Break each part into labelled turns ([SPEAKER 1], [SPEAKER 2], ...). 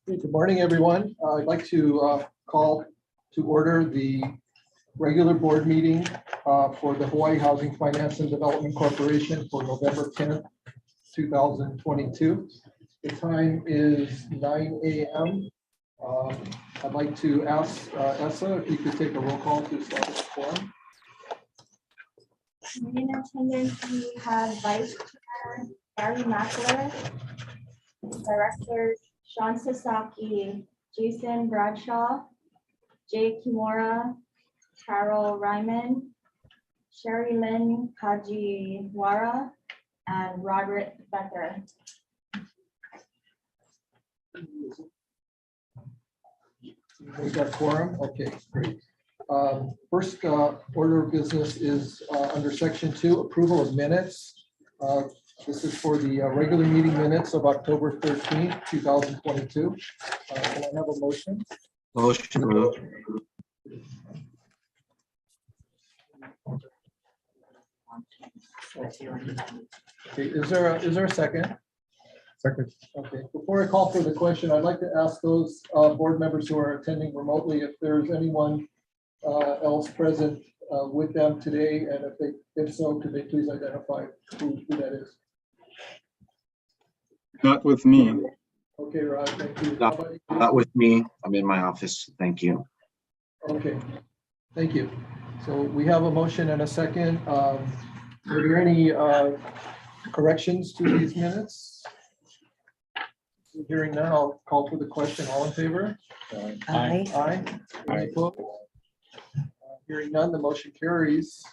[SPEAKER 1] Good morning, everyone. I'd like to call to order the regular board meeting for the Hawaii Housing Finance and Development Corporation for November 10th, 2022. The time is 9 a.m. I'd like to ask Essa if you could take a roll call to establish the quorum.
[SPEAKER 2] In attendance, we have Vice Chair Gary Mackler, Directors Sean Sasaki, Jason Bradshaw, Jay Kimura, Carol Ryman, Sherry Lynn Kajiwara, and Roderick Becker.
[SPEAKER 1] We got quorum. Okay, great. First order of business is under section 2, approval of minutes. This is for the regular meeting minutes of October 13th, 2022. Can I have a motion?
[SPEAKER 3] Motion moved.
[SPEAKER 1] Okay, is there a second?
[SPEAKER 4] Second.
[SPEAKER 1] Okay, before I call for the question, I'd like to ask those board members who are attending remotely if there's anyone else present with them today, and if so, could they please identify who that is?
[SPEAKER 4] Not with me.
[SPEAKER 1] Okay, Rod, thank you.
[SPEAKER 3] Not with me. I'm in my office. Thank you.
[SPEAKER 1] Okay, thank you. So we have a motion and a second. Are there any corrections to these minutes? Hearing none, I'll call for the question. All in favor?
[SPEAKER 5] Aye.
[SPEAKER 1] Aye. Any opposed? Hearing none, the motion carries.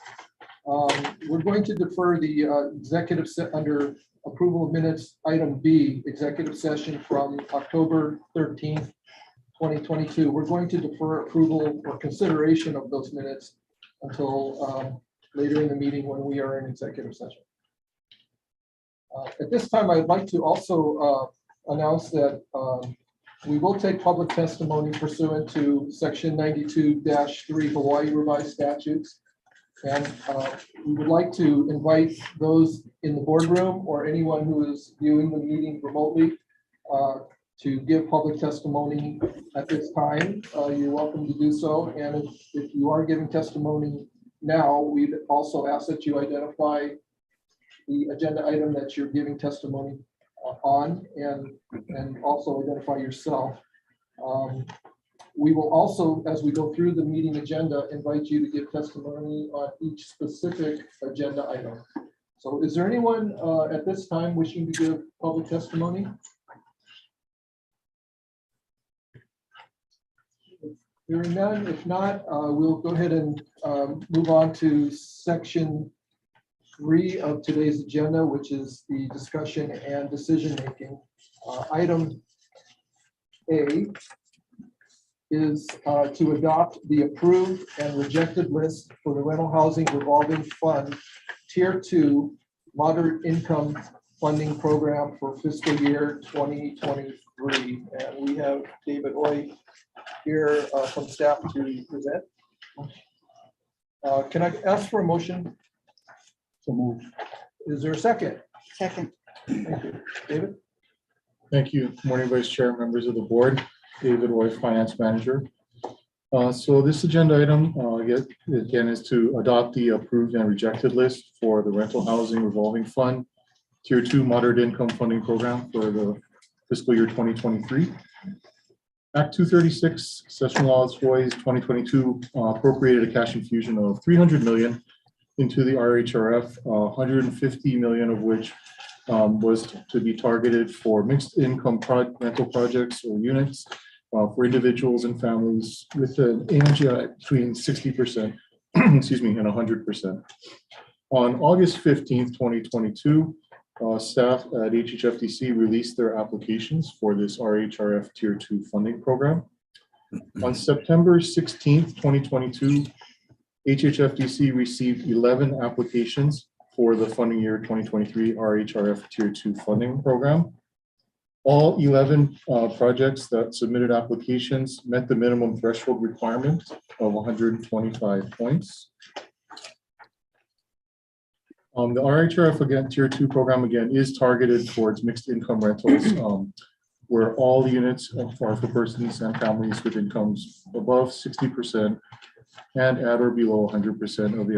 [SPEAKER 1] We're going to defer the executive under approval of minutes, item B, executive session from October 13th, 2022. We're going to defer approval or consideration of those minutes until later in the meeting when we are in executive session. At this time, I'd like to also announce that we will take public testimony pursuant to section 92-3 Hawaii Revised Statutes. And we would like to invite those in the boardroom or anyone who is viewing the meeting remotely to give public testimony at this time. You're welcome to do so. And if you are giving testimony now, we'd also ask that you identify the agenda item that you're giving testimony on and also identify yourself. We will also, as we go through the meeting agenda, invite you to give testimony on each specific agenda item. So is there anyone at this time wishing to give public testimony? Hearing none, if not, we'll go ahead and move on to section 3 of today's agenda, which is the discussion and decision making. Item A is to adopt the approved and rejected list for the rental housing revolving fund tier 2 moderate income funding program for fiscal year 2023. And we have David Oy here from staff to present. Can I ask for a motion?
[SPEAKER 4] So moved.
[SPEAKER 1] Is there a second?
[SPEAKER 5] Second.
[SPEAKER 1] Thank you. David?
[SPEAKER 4] Thank you. Good morning, Vice Chair, members of the board. David Roy, Finance Manager. So this agenda item, again, is to adopt the approved and rejected list for the rental housing revolving fund tier 2 moderate income funding program for the fiscal year 2023. Act 236, Session Laws Hawaii's 2022 appropriated a cash infusion of $300 million into the RHRF, 150 million of which was to be targeted for mixed income rental projects or units for individuals and families with an AMGI between 60%, excuse me, and 100%. On August 15th, 2022, staff at HHFDC released their applications for this RHRF Tier 2 funding program. On September 16th, 2022, HHFDC received 11 applications for the funding year 2023 RHRF Tier 2 funding program. All 11 projects that submitted applications met the minimum threshold requirement of 125 points. The RHRF again Tier 2 program again is targeted towards mixed income rentals where all units are for persons and families with incomes above 60% and at or below 100% of the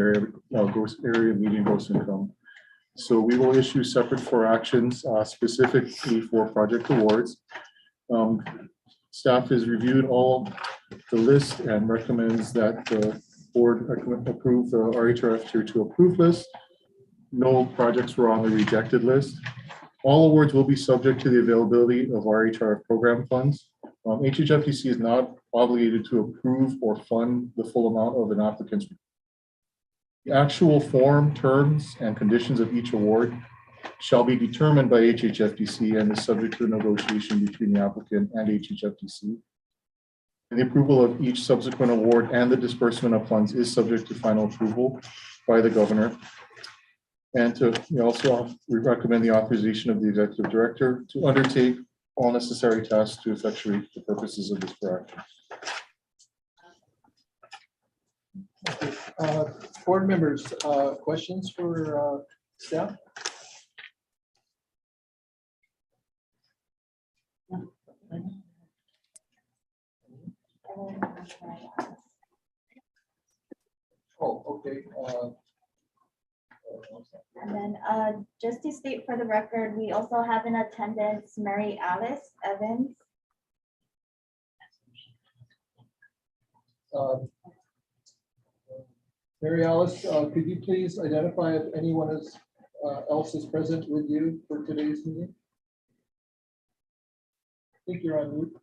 [SPEAKER 4] area median gross income. So we will issue separate for actions specifically for project awards. Staff has reviewed all the list and recommends that the board approve the RHRF Tier 2 approved list. No projects were on the rejected list. All awards will be subject to the availability of RHRF program funds. HHFDC is not obligated to approve or fund the full amount of an applicant's. The actual form, terms, and conditions of each award shall be determined by HHFDC and is subject to negotiation between the applicant and HHFDC. And the approval of each subsequent award and the disbursement of funds is subject to final approval by the governor. And we recommend the authorization of the executive director to undertake all necessary tasks to effectuate the purposes of this action.
[SPEAKER 1] Board members, questions for staff? Oh, okay.
[SPEAKER 2] And then just to state for the record, we also have in attendance Mary Alice Evans.
[SPEAKER 1] Mary Alice, could you please identify if anyone else is present with you for today's meeting? I think you're on mute.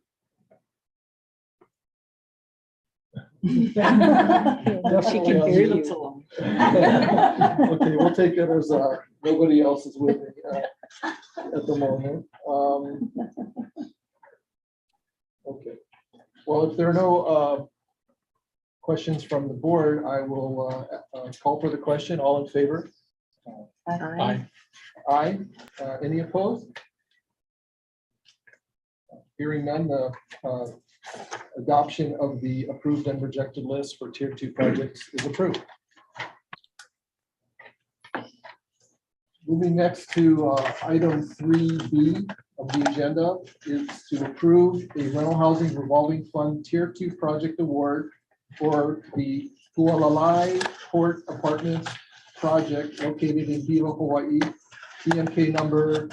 [SPEAKER 5] She can hear you.
[SPEAKER 1] Okay, we'll take it as nobody else is with me at the moment. Okay. Well, if there are no questions from the board, I will call for the question. All in favor?
[SPEAKER 5] Aye.
[SPEAKER 1] Aye. Any opposed? Hearing none, the adoption of the approved and rejected list for Tier 2 projects is approved. Moving next to item 3B of the agenda is to approve a rental housing revolving fund Tier 2 project award for the Hualalai Port Apartments project located in Hilo, Hawaii, PMK number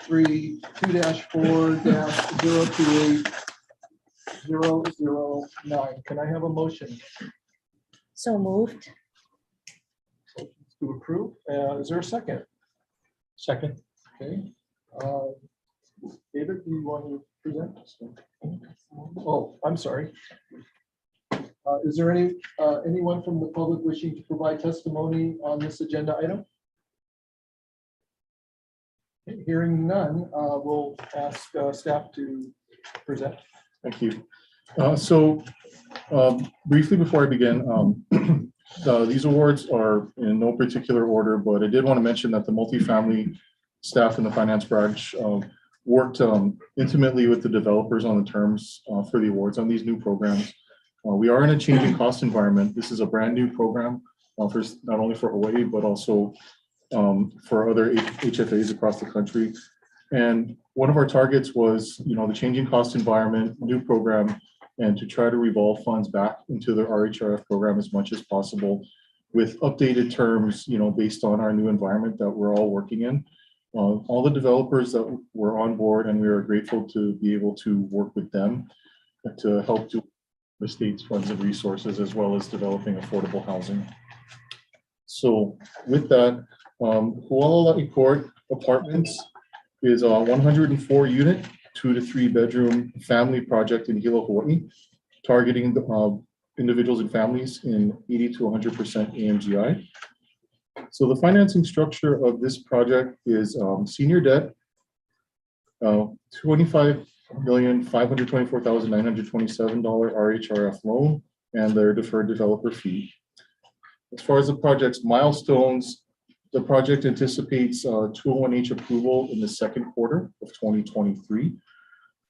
[SPEAKER 1] 32-4-028-009. Can I have a motion
[SPEAKER 5] So moved.
[SPEAKER 1] to approve? Is there a second?
[SPEAKER 4] Second.
[SPEAKER 1] Okay. David, do you want to present? Oh, I'm sorry. Is there anyone from the public wishing to provide testimony on this agenda item? Okay, hearing none, we'll ask staff to present.
[SPEAKER 4] Thank you. Briefly before I begin, these awards are in no particular order, but I did want to mention that the multifamily staff in the finance branch worked intimately with the developers on the terms for the awards on these new programs. We are in a changing cost environment. This is a brand new program for not only for Hawaii, but also for other HFAs across the country. And one of our targets was, the changing cost environment, new program, and to try to revolve funds back into the RHRF program as much as possible with updated terms, based on our new environment that we're all working in. All the developers that were on board, and we are grateful to be able to work with them to help do the state's funds and resources, as well as developing affordable housing. So with that, Hualalai Port Apartments is a 104 unit, 2 to 3 bedroom family project in Hilo, Hawaii, targeting the individuals and families in 80 to 100% AMGI. So the financing structure of this project is senior debt, $25,524,927 RHRF loan, and their deferred developer fee. As far as the project's milestones, the project anticipates 201H approval in the second quarter of 2023.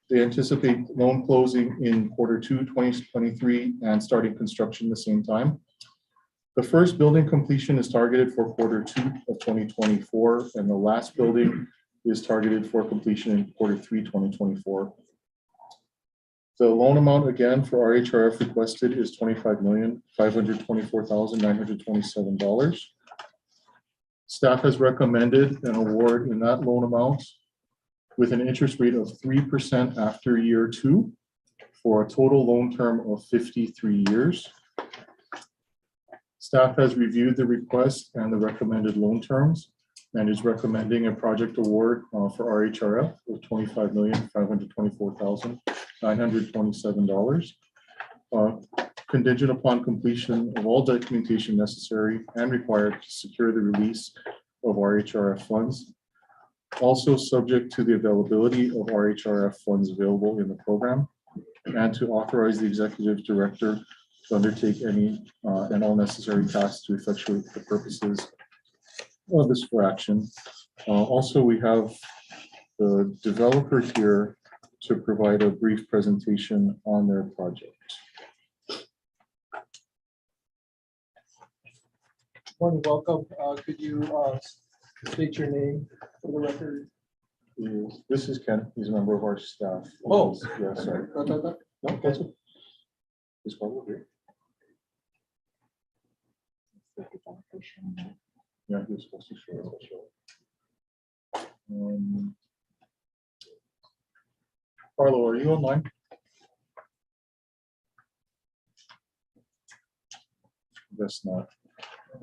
[SPEAKER 4] They anticipate loan closing in Q2 2023 and starting construction the same time. The first building completion is targeted for Q2 of 2024, and the last building is targeted for completion in Q3 2024. The loan amount again for RHRF requested is $25,524,927. Staff has recommended an award in that loan amount with an interest rate of 3% after year 2 for a total loan term of 53 years. Staff has reviewed the request and the recommended loan terms and is recommending a project award for RHRF of $25,524,927. Contingent upon completion of all documentation necessary and required to secure the release of RHRF funds. Also subject to the availability of RHRF funds available in the program, and to authorize the executive director to undertake any and all necessary tasks to effectuate the purposes of this for action. Also, we have the developer here to provide a brief presentation on their project.
[SPEAKER 1] Morning, welcome. Could you state your name for the record?
[SPEAKER 4] This is Ken. He's a member of our staff.
[SPEAKER 1] Oh.
[SPEAKER 4] Yeah, sorry. No, that's it. He's probably here. Yeah, he was supposed to show. Carlo, are you online? Guess not.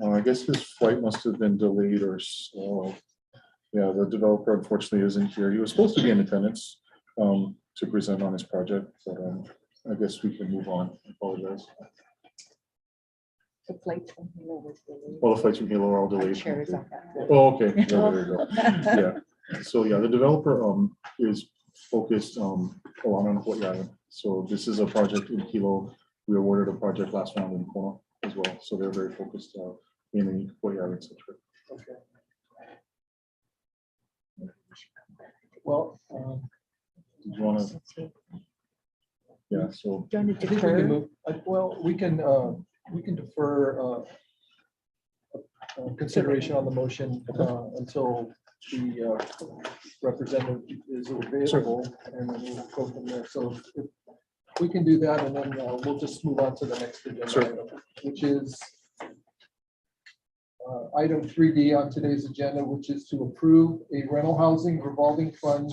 [SPEAKER 4] I guess his flight must have been delayed or so. Yeah, the developer unfortunately isn't here. He was supposed to be in attendance to present on his project, but I guess we can move on. I apologize.
[SPEAKER 5] The flight from Hilo was delayed.
[SPEAKER 4] Well, the flights from Hilo are all
[SPEAKER 5] Our
[SPEAKER 4] delayed.
[SPEAKER 5] chair is on that.
[SPEAKER 4] Oh, okay. Yeah, there you go. Yeah. So yeah, the developer is focused a lot on Hawaii Island. So this is a project in Hilo. We awarded a project last round in Kona as well. So they're very focused in the Hawaii Island sector.
[SPEAKER 1] Okay. Well,
[SPEAKER 4] Did you want to? Yeah. So
[SPEAKER 5] Do you want
[SPEAKER 1] I
[SPEAKER 5] to
[SPEAKER 1] think we can
[SPEAKER 5] defer?
[SPEAKER 1] move, well, we can defer consideration on the motion until the representative is available, and then we'll go from there. So if we can do that, and then we'll just move on to the next agenda
[SPEAKER 4] Sure.
[SPEAKER 1] item, which is item 3D on today's agenda, which is to approve a rental housing revolving fund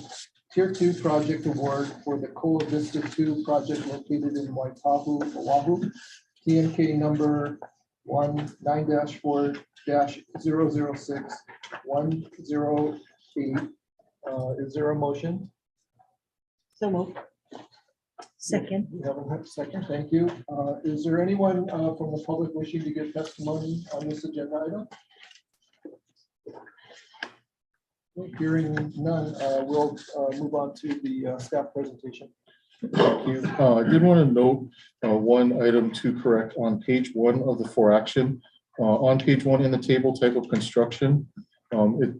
[SPEAKER 1] Tier 2 project award for the Koa Vista 2 project located in Waitahu, Oahu. TMK number 19-4-006108. Is there a motion?
[SPEAKER 5] So move. Second.
[SPEAKER 1] We have a second, thank you. Is there anyone from the public wishing to give testimony on this agenda item? Hearing none, we'll move on to the staff presentation.
[SPEAKER 4] thank you. I did want to note one item to correct on page 1 of the for action. On page 1 in the table type of construction,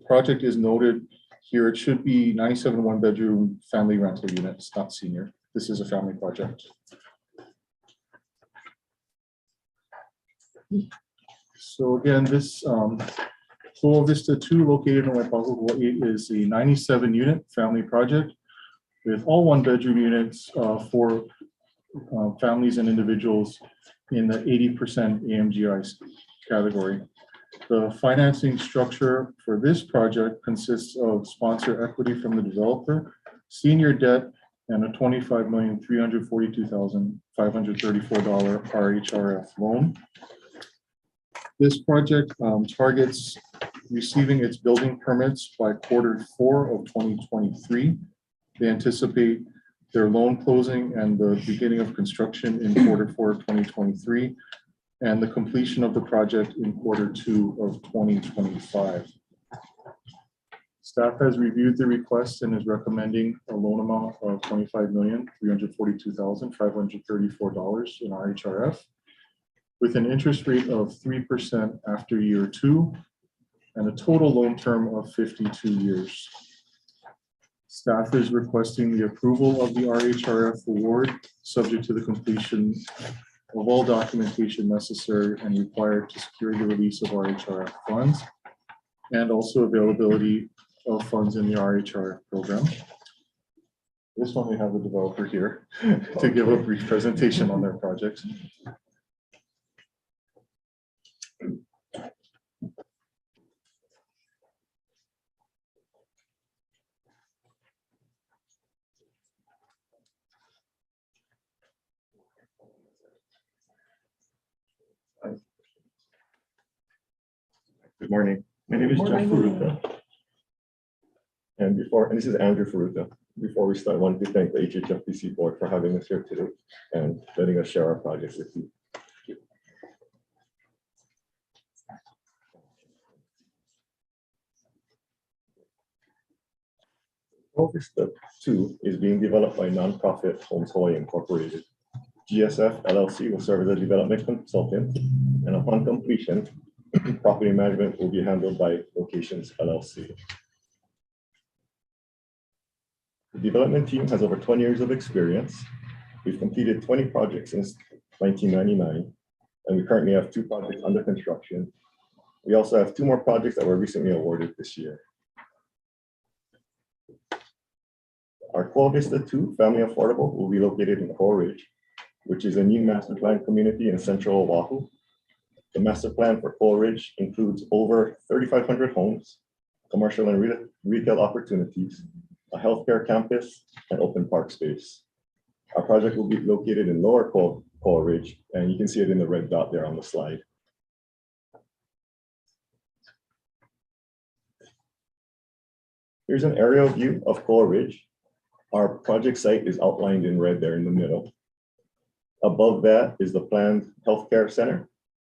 [SPEAKER 4] project is noted here. It should be 97 one-bedroom family rental units, not senior. This is a family project. So again, this Koa Vista 2 located in Waipahu, Hawaii is a 97 unit family project with all one-bedroom units for families and individuals in the 80% AMGI category. The financing structure for this project consists of sponsor equity from the developer, senior debt, and a $25,342,534 RHRF loan. This project targets receiving its building permits by Q4 of 2023. They anticipate their loan closing and the beginning of construction in Q4 of 2023, and the completion of the project in Q2 of 2025. Staff has reviewed the request and is recommending a loan amount of $25,342,534 in RHRF with an interest rate of 3% after year 2 and a total loan term of 52 years. Staff is requesting the approval of the RHRF award subject to the completion of all documentation necessary and required to secure the release of RHRF funds, and also availability of funds in the RHR program. This one, we have the developer here to give a brief presentation on their projects.
[SPEAKER 6] Good morning. My name is Jeff Furuta. And this is Andrew Furuta. Before we start, I want to thank the HHFDC board for having us here today and letting us share our projects with you. Vista 2 is being developed by nonprofit Homes Hawaii Incorporated. GSF LLC will serve as a development consultant, and upon completion, property management will be handled by Locations LLC. The development team has over 20 years of experience. We've completed 20 projects since 1999, and we currently have 2 projects under construction. We also have 2 more projects that were recently awarded this year. Our Coral Vista 2 Family Affordable will be located in Coral Ridge, which is a new master plan community in central Oahu. The master plan for Coral Ridge includes over 3,500 homes, commercial and retail opportunities, a healthcare campus, and open park space. Our project will be located in Lower Coral Ridge, and you can see it in the red dot there on the slide. Here's an aerial view of Coral Ridge. Our project site is outlined in red there in the middle. Above that is the planned healthcare center,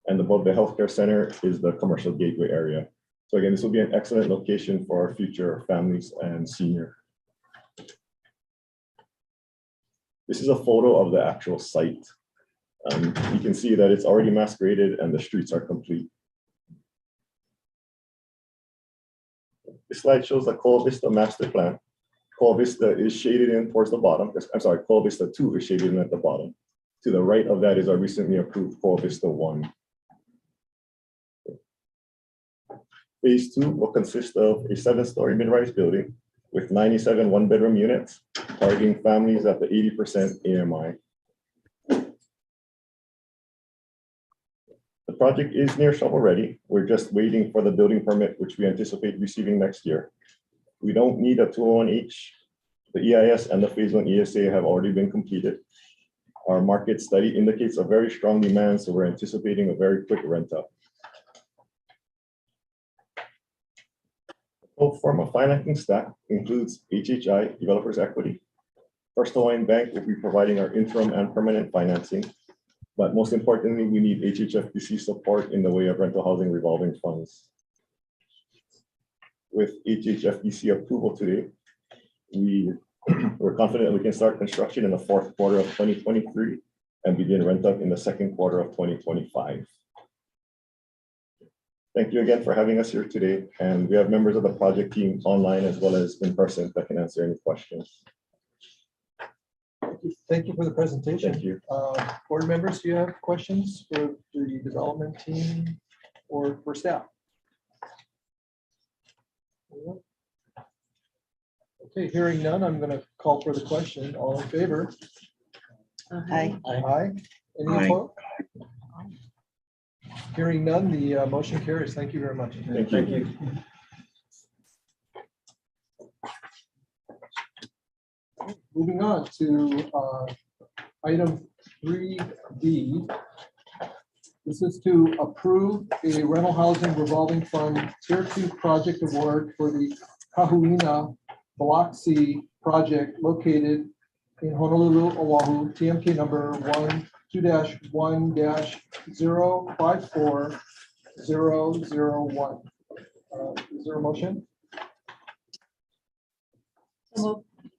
[SPEAKER 6] and above the healthcare center is the commercial gateway area. So again, this will be an excellent location for our future families and senior. This is a photo of the actual site. You can see that it's already mass graded and the streets are complete. This slide shows the Coral Vista master plan. Coral Vista is shaded in towards the bottom. I'm sorry, Coral Vista 2 is shaded in at the bottom. To the right of that is our recently approved Coral Vista 1. Phase 2 will consist of a 7-story mid-rise building with 97 one-bedroom units, targeting families at the 80% AMI. The project is near shovel-ready. We're just waiting for the building permit, which we anticipate receiving next year. We don't need a 201H. The EIS and the Phase 1 ESA have already been completed. Our market study indicates a very strong demand, so we're anticipating a very quick rent-up. Pro forma financing stack includes HHI Developers Equity. First Hawaiian Bank will be providing our interim and permanent financing, but most importantly, we need HHFDC support in the way of rental housing revolving funds. With HHFDC approval today, we're confident we can start construction in the 4th quarter of 2023 and begin rent up in the 2nd quarter of 2025. Thank you again for having us here today. And we have members of the project team online as well as in person that can answer any questions.
[SPEAKER 1] Thank you for the presentation.
[SPEAKER 6] Thank you.
[SPEAKER 1] Board members, do you have questions for the development team or for staff? Okay, hearing none, I'm going to call for the question. All in favor?
[SPEAKER 5] Aye.
[SPEAKER 1] Aye. Any
[SPEAKER 3] Aye.
[SPEAKER 1] opposed? Hearing none, the motion carries. Thank you very much.
[SPEAKER 6] Thank you.
[SPEAKER 1] Moving on to item 3D. This is to approve a rental housing revolving fund Tier 2 project award for the Kahuina Block C project located in Honolulu, Oahu, TMK number 12-1-054001. Is there a motion?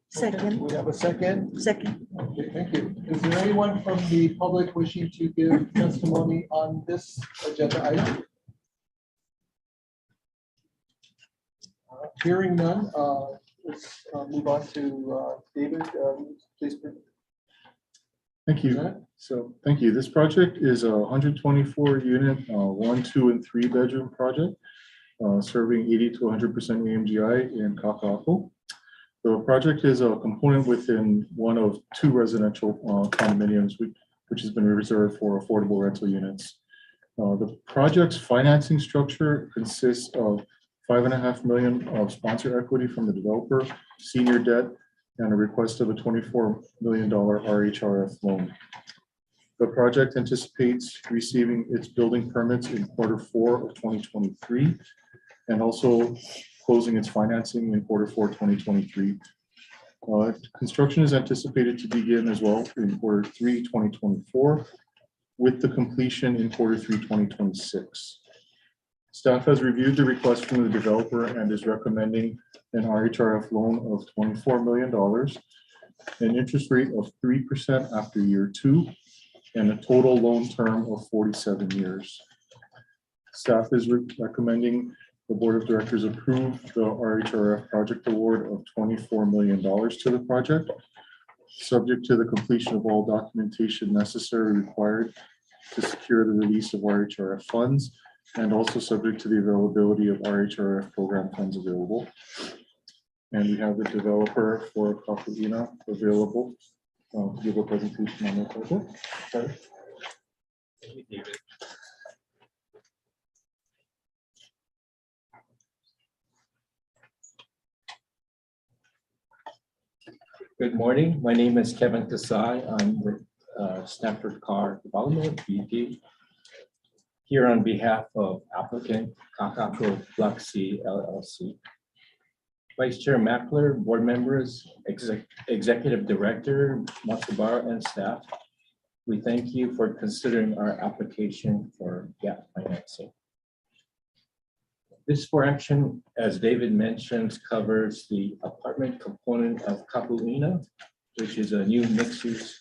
[SPEAKER 5] Second.
[SPEAKER 1] We have a second.
[SPEAKER 5] Second.
[SPEAKER 1] Okay, thank you. Is there anyone from the public wishing to give testimony on this agenda item? Hearing none, let's move on to David, please.
[SPEAKER 4] Thank you. So, thank you. This project is a 124 unit, 1, 2, and 3 bedroom project. serving 80 to 100% AMGI in Kaka'ako. The project is a component within one of two residential condominiums, which has been reserved for affordable rental units. The project's financing structure consists of $5.5 million of sponsor equity from the developer, senior debt, and a request of a $24 million RHRF loan. The project anticipates receiving its building permits in Q4 of 2023 and also closing its financing in Q4 2023. Construction is anticipated to begin as well in Q3 2024 with the completion in Q3 2026. Staff has reviewed the request from the developer and is recommending an RHRF loan of $24 million, an interest rate of 3% after year 2, and a total loan term of 47 years. Staff is recommending the Board of Directors approve the RHRF project award of $24 million to the project, subject to the completion of all documentation necessary required to secure the release of RHRF funds, and also subject to the availability of RHRF program funds available. And we have the developer for Kapu'ina available to give a presentation on the project. Sorry.
[SPEAKER 7] Thank you, David. Good morning. My name is Kevin Kasai. I'm with Stanford Car Development, BP. Here on behalf of applicant Kaka'ako Block C LLC. Vice Chair Mackler, board members, Executive Director Matsubara, and staff, we thank you for considering our application for gap financing. This for action, as David mentioned, covers the apartment component of Kapu'ina, which is a new mixed-use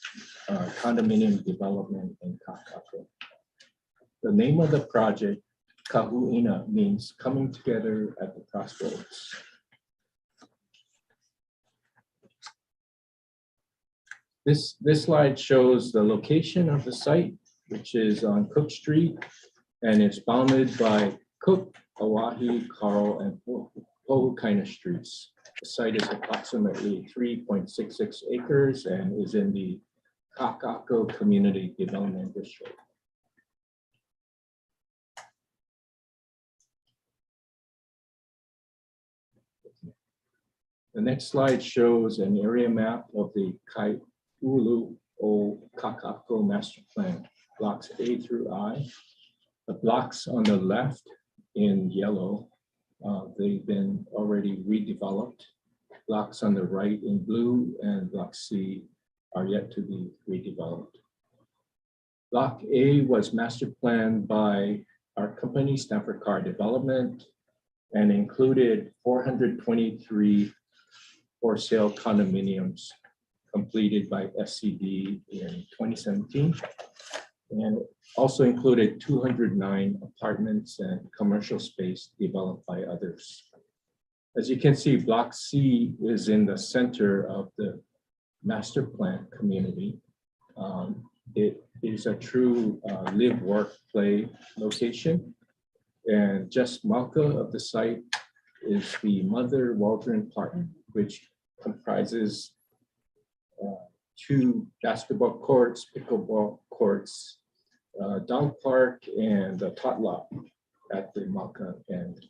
[SPEAKER 7] condominium development in Kaka'ako. The name of the project, Kapu'ina, means coming together at the crossroads. This slide shows the location of the site, which is on Cook Street, and it's bounded by Cook, Oahe, Carl, and Pohukaina streets. The site is approximately 3.66 acres and is in the Kaka'ako Community Development District. The next slide shows an area map of the Kai'ulu o Kaka'ako Master Plan, blocks A through I. The blocks on the left in yellow, they've been already redeveloped. Blocks on the right in blue and block C are yet to be redeveloped. Block A was master planned by our company, Stanford Car Development, and included 423 for sale condominiums completed by SCD in 2017, and also included 209 apartments and commercial space developed by others. As you can see, Block C is in the center of the master plan community. It is a true live, work, play location. And just Malka of the site is the Mother Waldron Park, which comprises 2 basketball courts, pickleball courts, dog park, and a tot lot at the Malka end.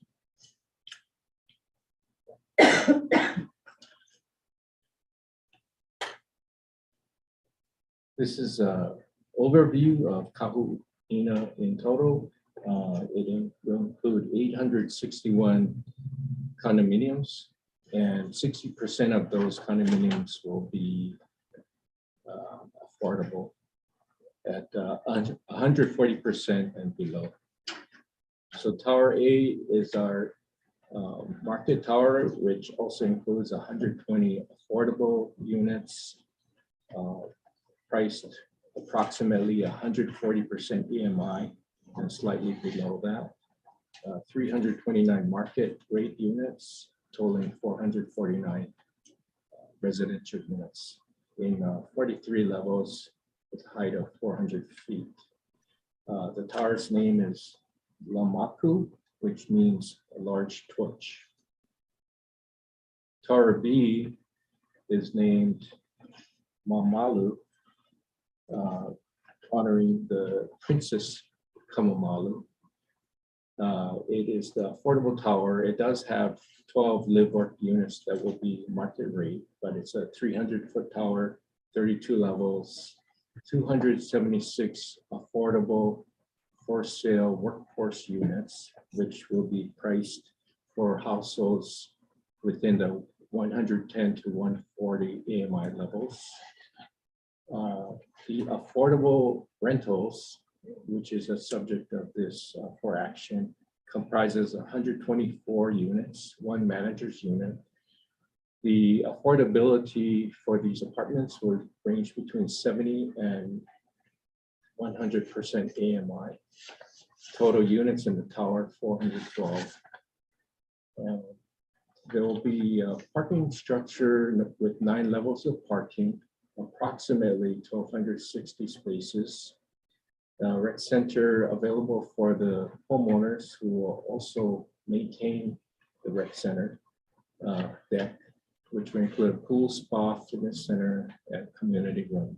[SPEAKER 7] This is an overview of Kapu'ina in total. It will include 861 condominiums, and 60% of those condominiums will be affordable at 140% and below. So Tower A is our market tower, which also includes 120 affordable units, priced approximately 140% EMI and slightly below that. 329 market rate units, totaling 449 residential units in 43 levels with a height of 400 feet. The tower's name is Lamaku, which means large torch. Tower B is named Mamalu, honoring the Princess Kamamalu. It is the affordable tower. It does have 12 live work units that will be market rate, but it's a 300-foot tower, 32 levels, 276 affordable for sale workforce units, which will be priced for households within the 110 to 140 AMI levels. The affordable rentals, which is a subject of this for action, comprises 124 units, one manager's unit. The affordability for these apartments would range between 70 and 100% AMI. Total units in the tower, 412. There will be a parking structure with 9 levels of parking, approximately 1,260 spaces. Rec center available for the homeowners who will also maintain the rec center deck, which will include a pool, spa, fitness center, and community room.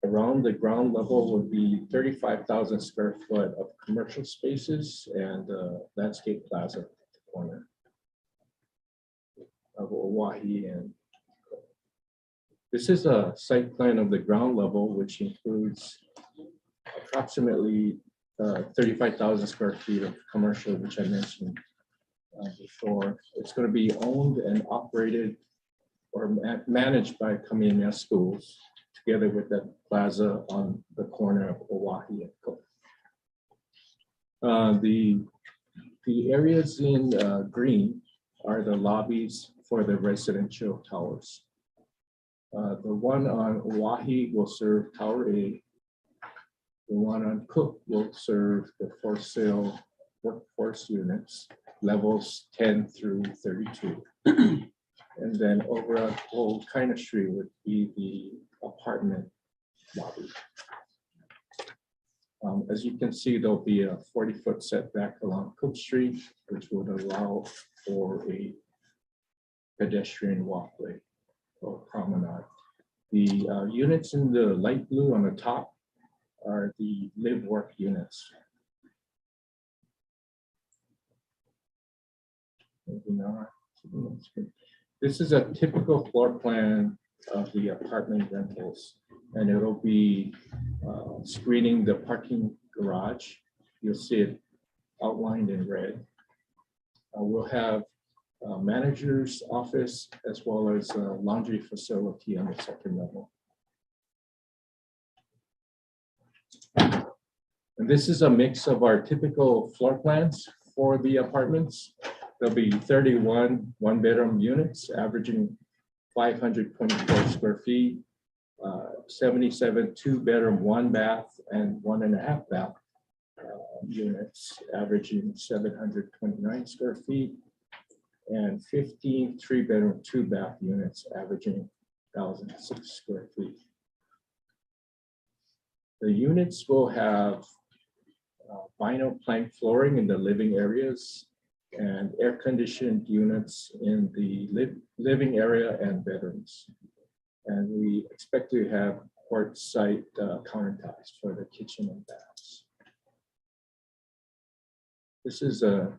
[SPEAKER 7] Around the ground level would be 35,000 square foot of commercial spaces and landscape plaza at the corner of Oahe. And this is a site plan of the ground level, which includes approximately 35,000 square feet of commercial, which I mentioned before. It's going to be owned and operated or managed by Kamehameha Schools, together with the plaza on the corner of Oahe and Cook. The areas in green are the lobbies for the residential towers. The one on Oahe will serve Tower A. The one on Cook will serve the for sale workforce units, levels 10 through 32. And then over at Old Kaina Street would be the apartment lobby. As you can see, there'll be a 40-foot setback along Cook Street, which would allow for a pedestrian walkway or promenade. The units in the light blue on the top are the live work units. Moving on to the next screen. This is a typical floor plan of the apartment rentals, and it'll be screening the parking garage. You'll see it outlined in red. We'll have a manager's office as well as a laundry facility on the second level. And this is a mix of our typical floor plans for the apartments. There'll be 31 one-bedroom units averaging 524 square feet, 77 two-bedroom, one bath, and 1.5 bath units averaging 729 square feet, and 15 three-bedroom, two-bath units averaging 1,006 square feet. The units will have vinyl plank flooring in the living areas and air-conditioned units in the living area and bedrooms. And we expect to have quartz-site countertops for the kitchen and baths. This is a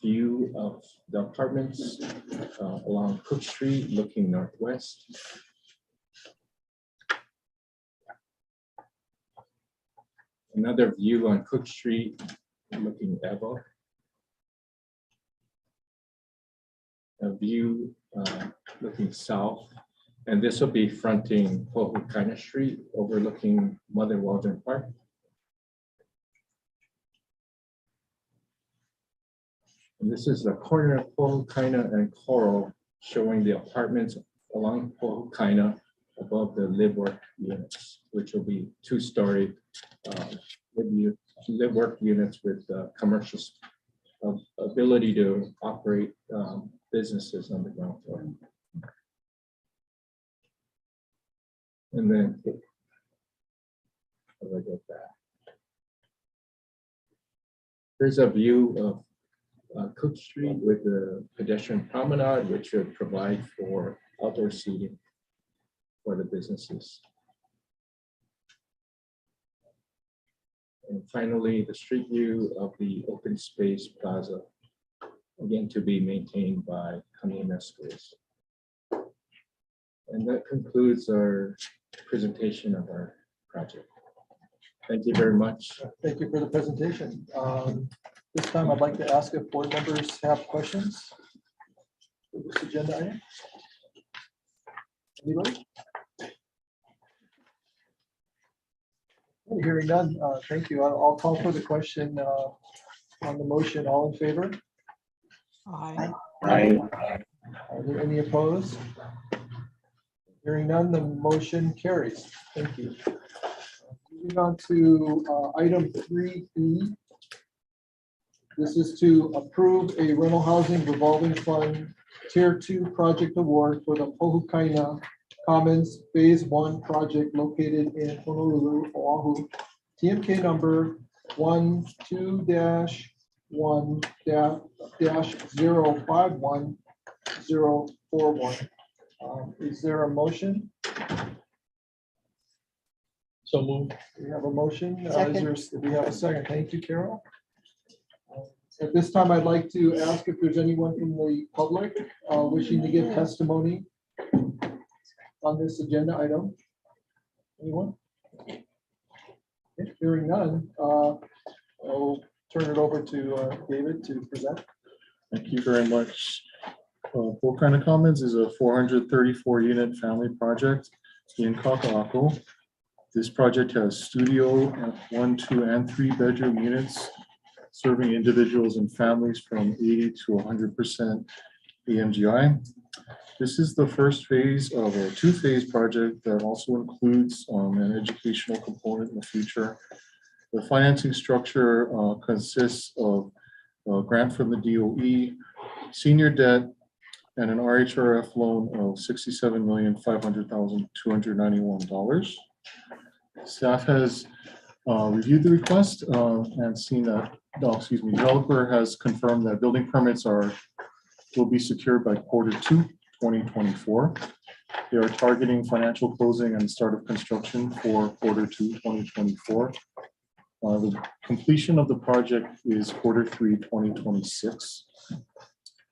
[SPEAKER 7] view of the apartments along Cook Street looking northwest. Another view on Cook Street looking east. A view looking south, and this will be fronting Pohukaina Street overlooking Mother Waldron Park. And this is the corner of Pohukaina and Coral, showing the apartments along Pohukaina above the live work units, which will be two-story live work units with commercial ability to operate businesses on the ground floor. And then, as I get back, here's a view of Cook Street with the pedestrian promenade, which would provide for outdoor seating for the businesses. And finally, the street view of the open space plaza, again, to be maintained by Kamina Schools. And that concludes our presentation of our project. Thank you very much.
[SPEAKER 1] Thank you for the presentation. This time I'd like to ask if board members have questions for this agenda item. Anybody? Hearing none, thank you. I'll call for the question on the motion. All in favor?
[SPEAKER 5] Aye.
[SPEAKER 1] Are there any opposed? Hearing none, the motion carries. Thank you. Moving on to item 3E. This is to approve a rental housing revolving fund Tier 2 project award for the Pohukaina Commons Phase 1 project located in Honolulu, Oahu. TMK number 12-1-051-041. Is there a motion?
[SPEAKER 7] So moved.
[SPEAKER 1] We have a motion.
[SPEAKER 5] Second.
[SPEAKER 1] We have a second. Thank you, Carol. At this time, I'd like to ask if there's anyone from the public wishing to give testimony on this agenda item. Anyone? Okay, hearing none, I'll turn it over to David to present.
[SPEAKER 4] Thank you very much. Pohukaina Commons is a 434 unit family project in Kaka'ako. This project has studio and 1, 2, and 3 bedroom units, serving individuals and families from 80 to 100% AMGI. This is the first phase of a 2-phase project that also includes an educational component in the future. The financing structure consists of a grant from the DOE, senior debt, and an RHRF loan of $67,500,291. Staff has reviewed the request and seen that, developer has confirmed that building permits will be secured by Q2 2024. They are targeting financial closing and start of construction for Q2 2024. The completion of the project is Q3 2026.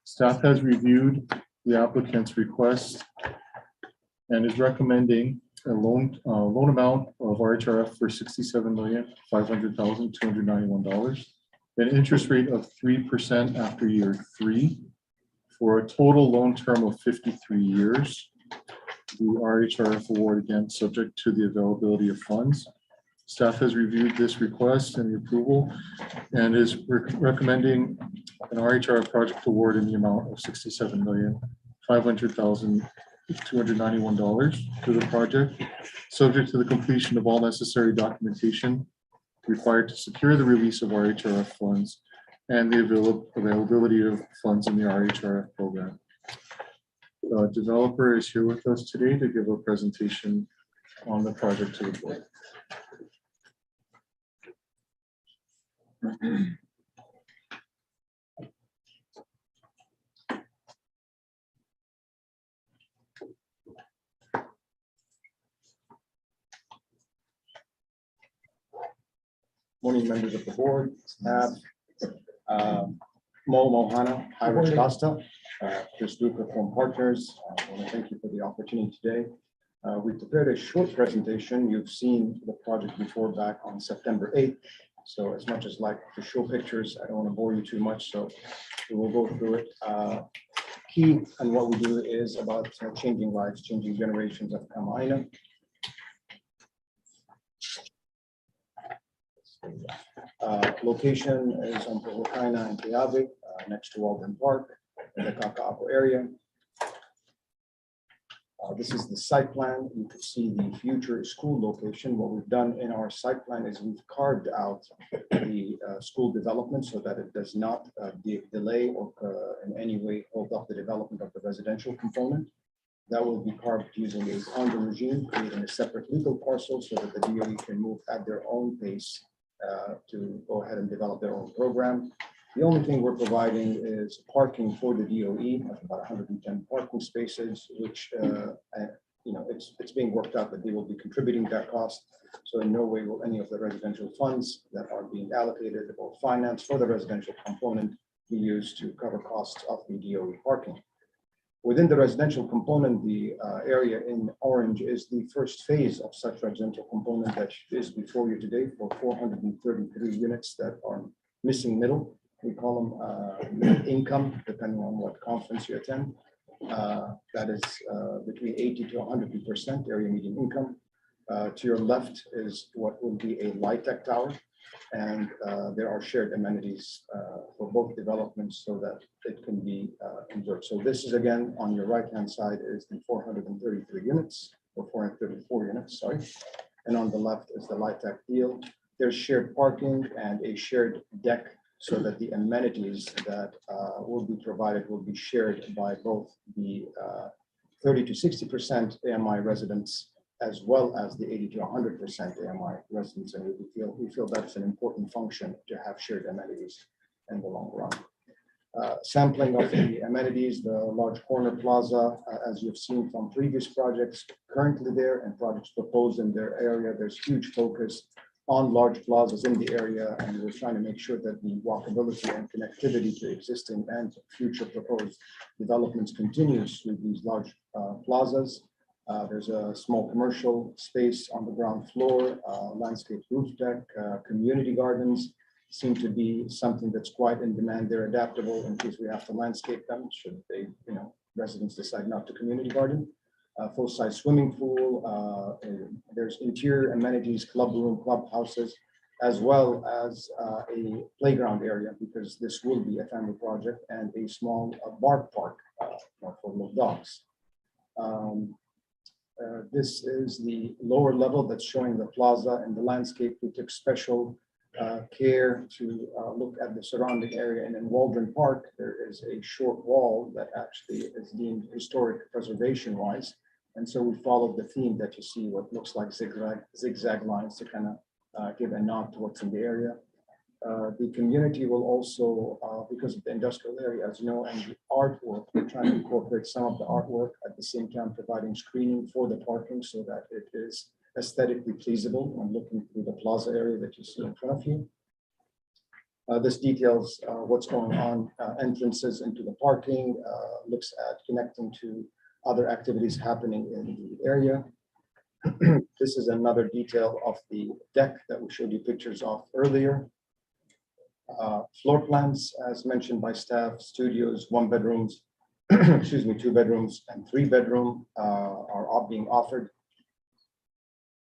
[SPEAKER 4] Staff has reviewed the applicant's request and is recommending a loan amount of RHRF for $67,500,291, an interest rate of 3% after year 3, for a total loan term of 53 years. The RHRF award, again, subject to the availability of funds. Staff has reviewed this request and the approval and is recommending an RHRF project award in the amount of $67,500,291 to the project, subject to the completion of all necessary documentation required to secure the release of RHRF funds and the availability of funds in the RHRF program. The developer is here with us today to give a presentation on the project to the board.
[SPEAKER 8] Morning, members of the board, staff, Mo Mohana, Irish Costa, Chris Luca from Partners. I want to thank you for the opportunity today. We prepared a short presentation. You've seen the project before back on September 8th. So as much as like to show pictures, I don't want to bore you too much. So we will go through it. Key and what we do is about changing lives, changing generations of Kama'aina. Location is on Pohukaina and Keawe, next to Walden Park in the Kaka'ako area. This is the site plan. You can see the future school location. What we've done in our site plan is we've carved out the school development so that it does not delay or in any way hold up the development of the residential component. That will be carved using a condo regime, creating a separate legal parcel so that the DOE can move at their own pace to go ahead and develop their own program. The only thing we're providing is parking for the DOE of about 110 parking spaces, which, it's being worked out that they will be contributing that cost. So in no way will any of the residential funds that are being allocated or financed for the residential component be used to cover costs of the DOE parking. Within the residential component, the area in orange is the first phase of such residential component that is before you today for 433 units that are missing middle. We call them income, depending on what conference you attend. That is between 80 to 100% area median income. To your left is what will be a LIHTC tower. And there are shared amenities for both developments so that it can be converted. So this is again, on your right-hand side is the 433 units or 434 units, sorry. And on the left is the LIHTC deal. There's shared parking and a shared deck so that the amenities that will be provided will be shared by both the 30 to 60% AMI residents as well as the 80 to 100% AMI residents. And we feel that's an important function to have shared amenities in the long run. Sampling of the amenities, the large corner plaza, as you've seen from previous projects currently there and projects proposed in their area, there's huge focus on large plazas in the area, and we're trying to make sure that the walkability and connectivity to existing and future proposed developments continues with these large plazas. There's a small commercial space on the ground floor, landscape roof deck, community gardens seem to be something that's quite in demand. They're adaptable in case we have to landscape them, should they, residents decide not to community garden. Full-size swimming pool, there's interior amenities, club room, clubhouses, as well as a playground area, because this will be a family project, and a small bark park for little dogs. This is the lower level that's showing the plaza and the landscape. We took special care to look at the surrounding area. And in Waldron Park, there is a short wall that actually is deemed historic preservation wise. And so we followed the theme that you see what looks like zigzag lines to kind of give a nod to what's in the area. The community will also, because of the industrial area, as you know, and the artwork, we're trying to incorporate some of the artwork at the same time providing screening for the parking so that it is aesthetically pleasable when looking through the plaza area that you see in front of you. This details what's going on, entrances into the parking, looks at connecting to other activities happening in the area. This is another detail of the deck that we showed you pictures of earlier. Floor plans, as mentioned by staff, studios, 1 bedrooms, excuse me, 2 bedrooms and 3 bedroom are all being offered.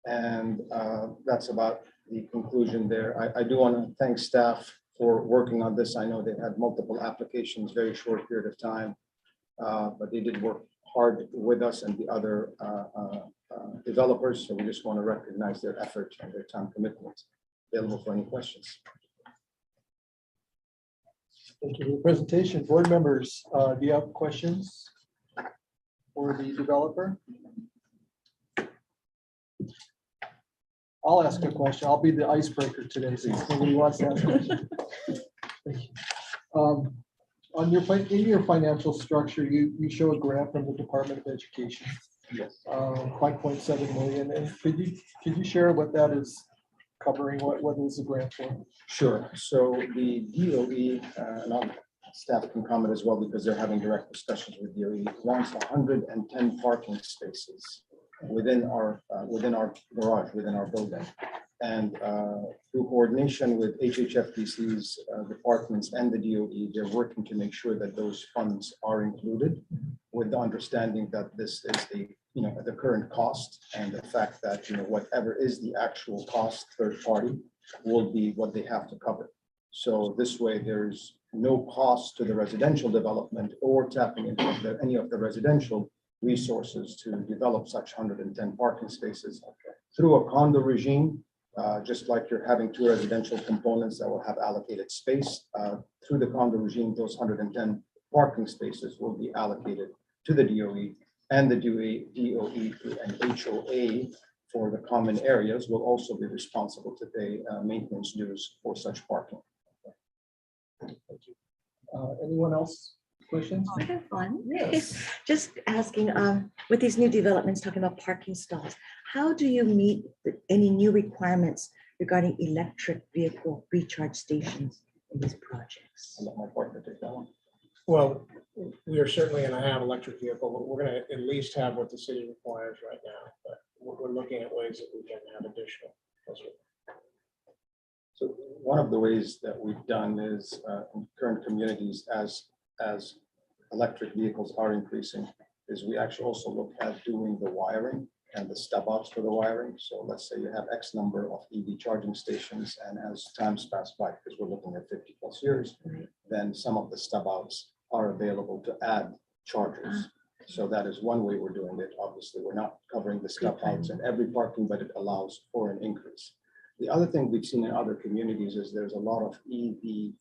[SPEAKER 8] And that's about the conclusion there. I do want to thank staff for working on this. I know they had multiple applications, very short period of time, but they did work hard with us and the other developers. So we just want to recognize their effort and their time commitment. Available for any questions.
[SPEAKER 1] Thank you for the presentation. Board members, do you have questions for the developer? I'll ask a question. I'll be the icebreaker today, since nobody wants to ask questions. Thank you. On your in your financial structure, you show a grant from the Department of Education.
[SPEAKER 8] Yes.
[SPEAKER 1] 5.7 million. And could you share what that is covering? What is the grant for?
[SPEAKER 8] Sure. So the DOE, and staff can comment as well because they're having direct discussions with DOE, wants 110 parking spaces within our garage, within our building. And through coordination with HHFDC's departments and the DOE, they're working to make sure that those funds are included, with the understanding that this is the current cost, and the fact that whatever is the actual cost, third party, will be what they have to cover. So this way, there's no cost to the residential development or tapping into any of the residential resources to develop such 110 parking spaces through a condo regime. Just like you're having 2 residential components that will have allocated space, through the condo regime, those 110 parking spaces will be allocated to the DOE, and the DOE through an HOA for the common areas will also be responsible to pay maintenance dues for such parking.
[SPEAKER 1] Anyone else? Questions?
[SPEAKER 9] I have one.
[SPEAKER 1] Yes.
[SPEAKER 9] Just asking, with these new developments, talking about parking stalls, how do you meet any new requirements regarding electric vehicle recharge stations in these projects?
[SPEAKER 8] I'll let my partner take that one.
[SPEAKER 10] Well, we are certainly going to have electric vehicle, but we're going to at least have what the city requires right now. But we're looking at ways that we can have additional.
[SPEAKER 8] So one of the ways that we've done is in current communities as electric vehicles are increasing, is we actually also look at doing the wiring and the stub outs for the wiring. So let's say you have X number of EV charging stations, and as times pass by, because we're looking at 50+ years, then some of the stub outs are available to add chargers. So that is one way we're doing it. Obviously, we're not covering the stub outs in every parking, but it allows for an increase. The other thing we've seen in other communities is there's a lot of EV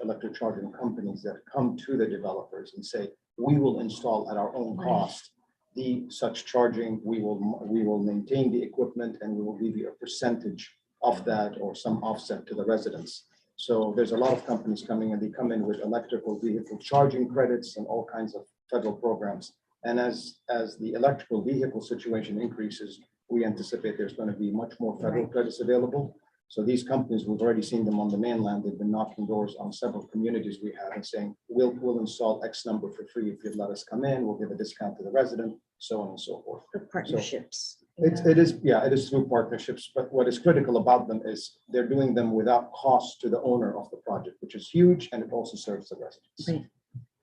[SPEAKER 8] electric charging companies that come to the developers and say, we will install at our own cost the such charging, we will maintain the equipment, and we will give you a percentage of that or some offset to the residents. So there's a lot of companies coming, and they come in with electrical vehicle charging credits and all kinds of federal programs. And as the electrical vehicle situation increases, we anticipate there's going to be much more federal credits available. So these companies, we've already seen them on the mainland. They've been knocking doors on several communities we have and saying, we'll install X number for free if you let us come in. We'll give a discount to the resident, so on and so forth.
[SPEAKER 9] The partnerships.
[SPEAKER 8] It is through partnerships, but what is critical about them is they're doing them without cost to the owner of the project, which is huge, and it also serves the residents.
[SPEAKER 9] Great.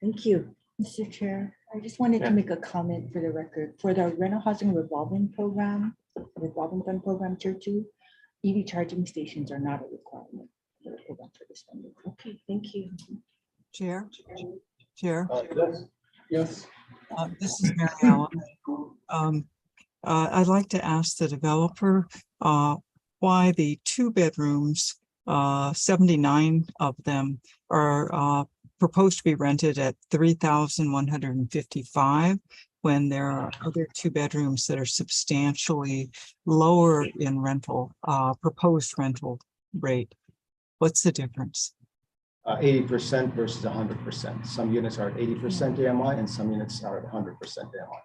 [SPEAKER 9] Thank you.
[SPEAKER 5] Mr. Chair, I just wanted to make a comment for the record. For the rental housing revolving fund program tier 2, EV charging stations are not a requirement for the program for this funding.
[SPEAKER 9] Okay, thank you.
[SPEAKER 5] Chair, Chair,
[SPEAKER 1] Yes.
[SPEAKER 5] this is Mary Ellen. I'd like to ask the developer why the 2 bedrooms, 79 of them are proposed to be rented at $3,155 when there are other 2 bedrooms that are substantially lower in rental, proposed rental rate. What's the difference?
[SPEAKER 8] 80% versus 100%. Some units are at 80% AMI and some units are at 100% AMI.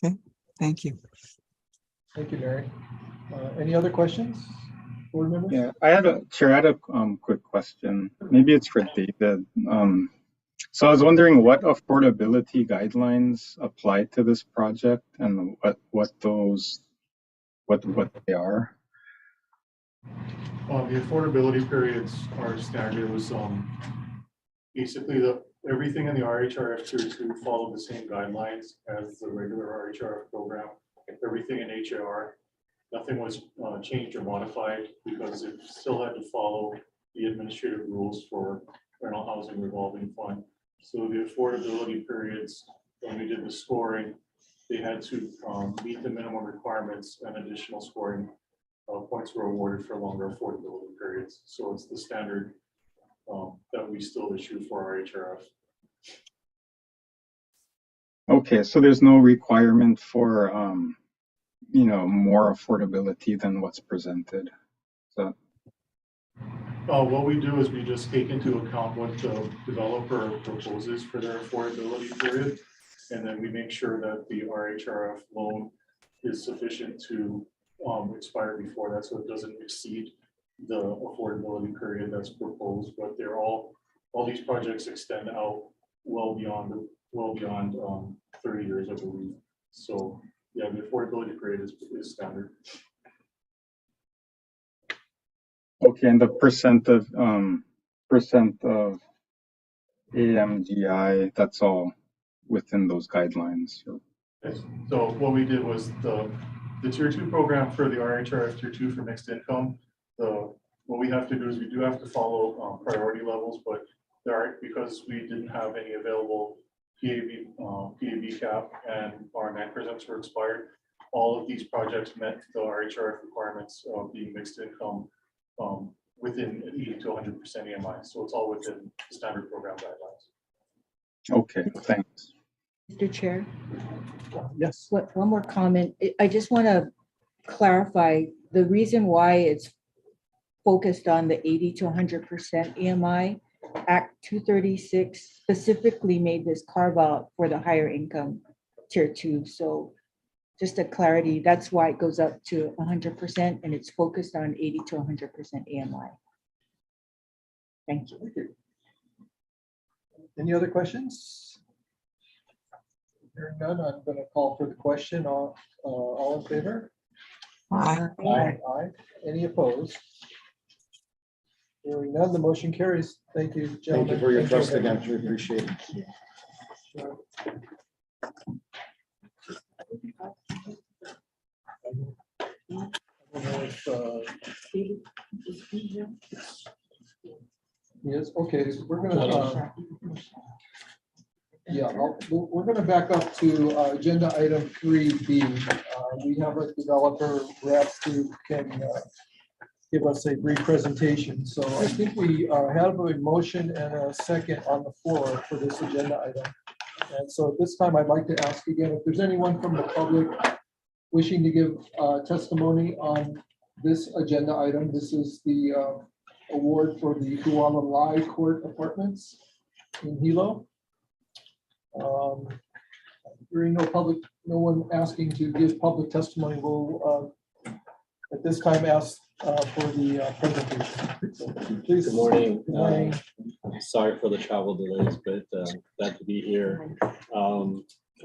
[SPEAKER 5] Okay, thank you.
[SPEAKER 1] Thank you, Mary. Any other questions? Board members?
[SPEAKER 11] Yeah, I had a quick question. Maybe it's for David. So I was wondering what affordability guidelines apply to this project and what they are.
[SPEAKER 4] The affordability periods are standard. It was basically everything in the RHRF tier 2 followed the same guidelines as the regular RHRF program. Everything in HAR, nothing was changed or modified because it still had to follow the administrative rules for rental housing revolving fund. So the affordability periods, when we did the scoring, they had to meet the minimum requirements, and additional scoring points were awarded for longer affordability periods. So it's the standard that we still issue for our HRF.
[SPEAKER 11] Okay, so there's no requirement for more affordability than what's presented. So
[SPEAKER 4] what we do is we just take into account what the developer proposes for their affordability period, and then we make sure that the RHRF loan is sufficient to expire before that, so it doesn't exceed the affordability period that's proposed. But they're all these projects extend out well beyond 30 years, I believe. So yeah, the affordability period is standard.
[SPEAKER 11] okay, and the percent of AMGI, that's all within those guidelines. So.
[SPEAKER 4] Yes. So what we did was the tier 2 program for the RHRF tier 2 for mixed income. What we have to do is we do have to follow priority levels, but because we didn't have any available PAB cap and our 9% were expired, all of these projects met the RHRF requirements of being mixed income within 80 to 100% AMI. So it's all within the standard program guidelines.
[SPEAKER 11] Okay, thanks.
[SPEAKER 5] Mr. Chair,
[SPEAKER 1] Yes.
[SPEAKER 5] one more comment. I just want to clarify the reason why it's focused on the 80 to 100% EMI
[SPEAKER 9] Act 236 specifically made this carve out for the higher income tier 2. So just a clarity, that's why it goes up to 100% and it's focused on 80 to 100% AMI. Thank you.
[SPEAKER 1] Any other questions? Hearing none, I'm going to call for the question. All in favor?
[SPEAKER 5] Aye.
[SPEAKER 1] Aye. Any opposed? Hearing none, the motion carries. Thank you,
[SPEAKER 8] Thank
[SPEAKER 1] gentlemen.
[SPEAKER 8] you for your
[SPEAKER 1] Thank
[SPEAKER 8] trust
[SPEAKER 1] very
[SPEAKER 8] again.
[SPEAKER 1] much.
[SPEAKER 8] We appreciate it.
[SPEAKER 1] Sure. I don't know if, yes, okay, we're gonna, yeah, we're gonna back up to agenda item 3B. We have a developer reps who can give us a brief presentation. So I think we have a motion and a second on the floor for this agenda item. And so at this time, I'd like to ask again, if there's anyone from the public wishing to give testimony on this agenda item. This is the award for the Hualalai Court Apartments in Hilo. Hearing no one asking to give public testimony, we'll at this time ask for the presentation. Please.
[SPEAKER 12] Good morning.
[SPEAKER 1] Good morning.
[SPEAKER 12] Sorry for the travel delays, but glad to be here.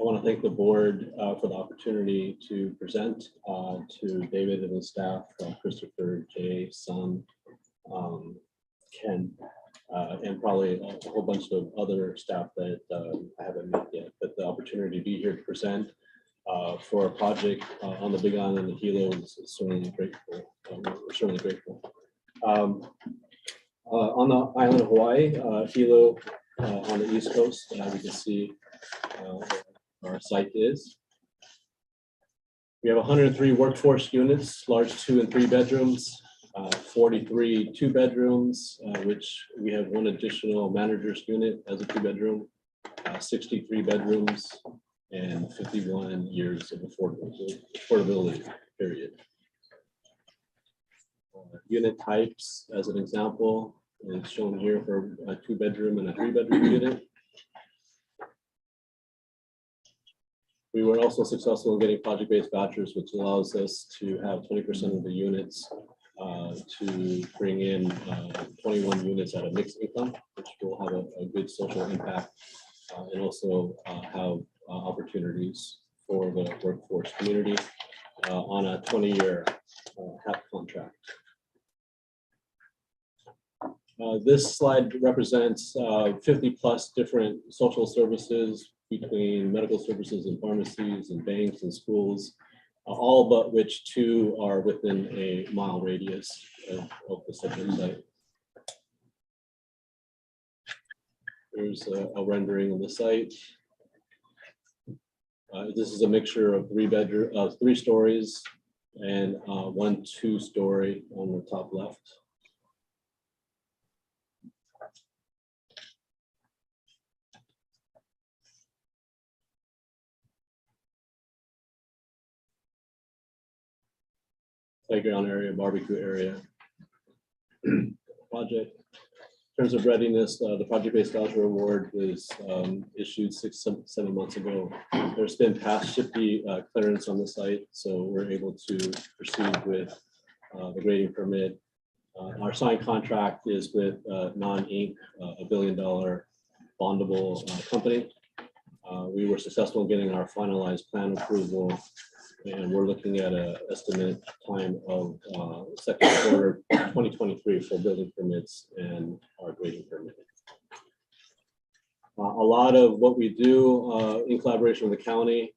[SPEAKER 12] I want to thank the board for the opportunity to present to David and his staff, Christopher, Jay, Sun, Ken, and probably a whole bunch of other staff that I haven't met yet. But the opportunity to be here to present for a project on the Big Island of Hilo is certainly grateful. We're certainly grateful. On the island of Hawaii, Hilo on the East Coast, we can see our site is. We have 103 workforce units, large 2 and 3 bedrooms, 43 2 bedrooms, which we have 1 additional manager's unit as a 2 bedroom, 63 bedrooms, and 51 years of affordability period. Unit types, as an example, is shown here for a 2 bedroom and a 3 bedroom unit. We were also successful in getting project-based vouchers, which allows us to have 20% of the units to bring in 21 units at a mixed income, which will have a good social impact and also have opportunities for the workforce community on a 20-year HAP contract. This slide represents 50 plus different social services between medical services and pharmacies and banks and schools, all but which 2 are within a mile radius of the subject site. Here's a rendering of the site. This is a mixture of 3 stories and 1 2-story on the top left. Playground area, barbecue area. Project. In terms of readiness, the project-based voucher award was issued 6-7 months ago. There's been past SHPE clearance on the site, so we're able to proceed with the grading permit. Our signed contract is with Non-Inc., a $1 billion bondable company. We were successful in getting our finalized plan approval, and we're looking at an estimate time of second quarter 2023 for building permits and our grading permit. A lot of what we do in collaboration with the county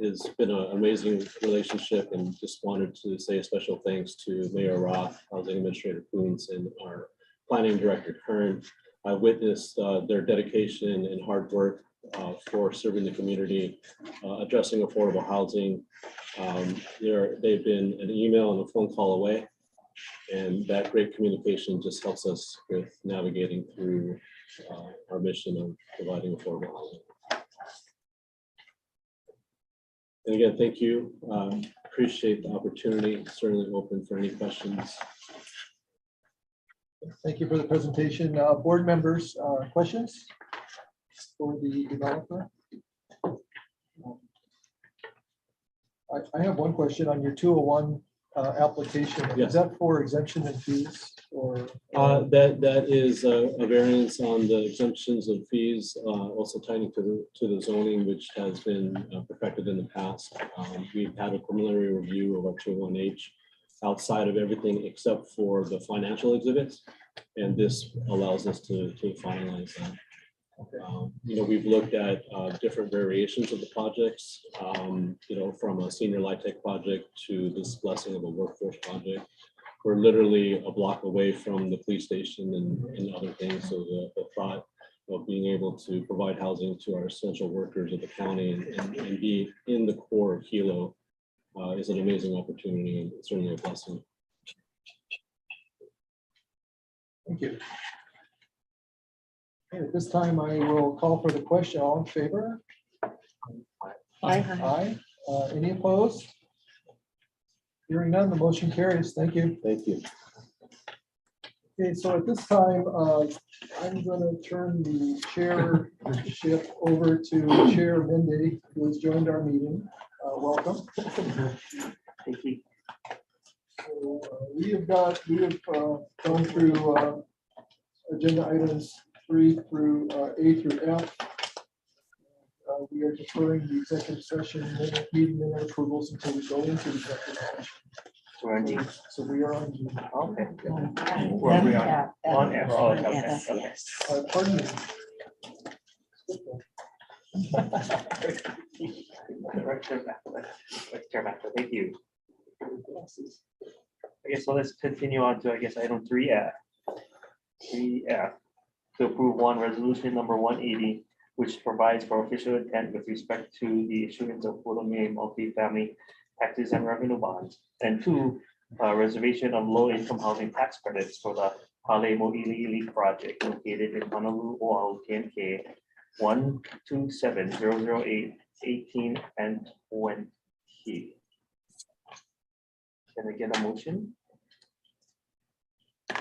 [SPEAKER 12] has been an amazing relationship, and just wanted to say a special thanks to Mayor Roth, Housing Administrator Coons, and our Planning Director Kern. I witnessed their dedication and hard work for serving the community, addressing affordable housing. They've been an email and a phone call away, and that great communication just helps us with navigating through our mission of providing affordable housing. And again, thank you. Appreciate the opportunity. Certainly open for any questions.
[SPEAKER 1] Thank you for the presentation. Board members, questions for the developer? I have one question on your 201 application.
[SPEAKER 12] Yes.
[SPEAKER 1] Is that for exemption and fees or?
[SPEAKER 12] That is a variance on the exemptions of fees, also tying to the zoning, which has been perfected in the past. We've had a preliminary review of our 201H outside of everything except for the financial exhibits. And this allows us to finalize that. We've looked at different variations of the projects, from a senior life tech project to this blessing of a workforce project. We're literally a block away from the police station and other things. So the thought of being able to provide housing to our essential workers of the county and be in the core of Hilo is an amazing opportunity and certainly a blessing.
[SPEAKER 1] Thank you. Okay, at this time, I will call for the question. All in favor? Aye. Any opposed? Hearing none, the motion carries. Thank you.
[SPEAKER 12] Thank you.
[SPEAKER 1] Okay, so at this time, I'm going to turn the chairship over to Chair Mende, who has joined our meeting. Welcome.
[SPEAKER 13] Thank you.
[SPEAKER 1] So, we have gone through agenda items 3 through A through F. We are deferring the executive session meeting minute approvals until we go into the executive session. So we are on G.
[SPEAKER 13] Okay. Where are we on? On F. Oh, okay.
[SPEAKER 9] Yes,
[SPEAKER 13] Okay.
[SPEAKER 9] yes.
[SPEAKER 1] Pardon me.
[SPEAKER 13] Thank you. Okay, so let's continue on to, item 3F. 3F, to approve resolution number 180, which provides for official intent with respect to the issuance of full-name multi-family taxes and revenue bonds. And 2, reservation of low-income housing tax credits for the Hale Mo'iliili project located in Honolulu, Oahu, TNK 127-008, 18 and 20. Can I get a motion?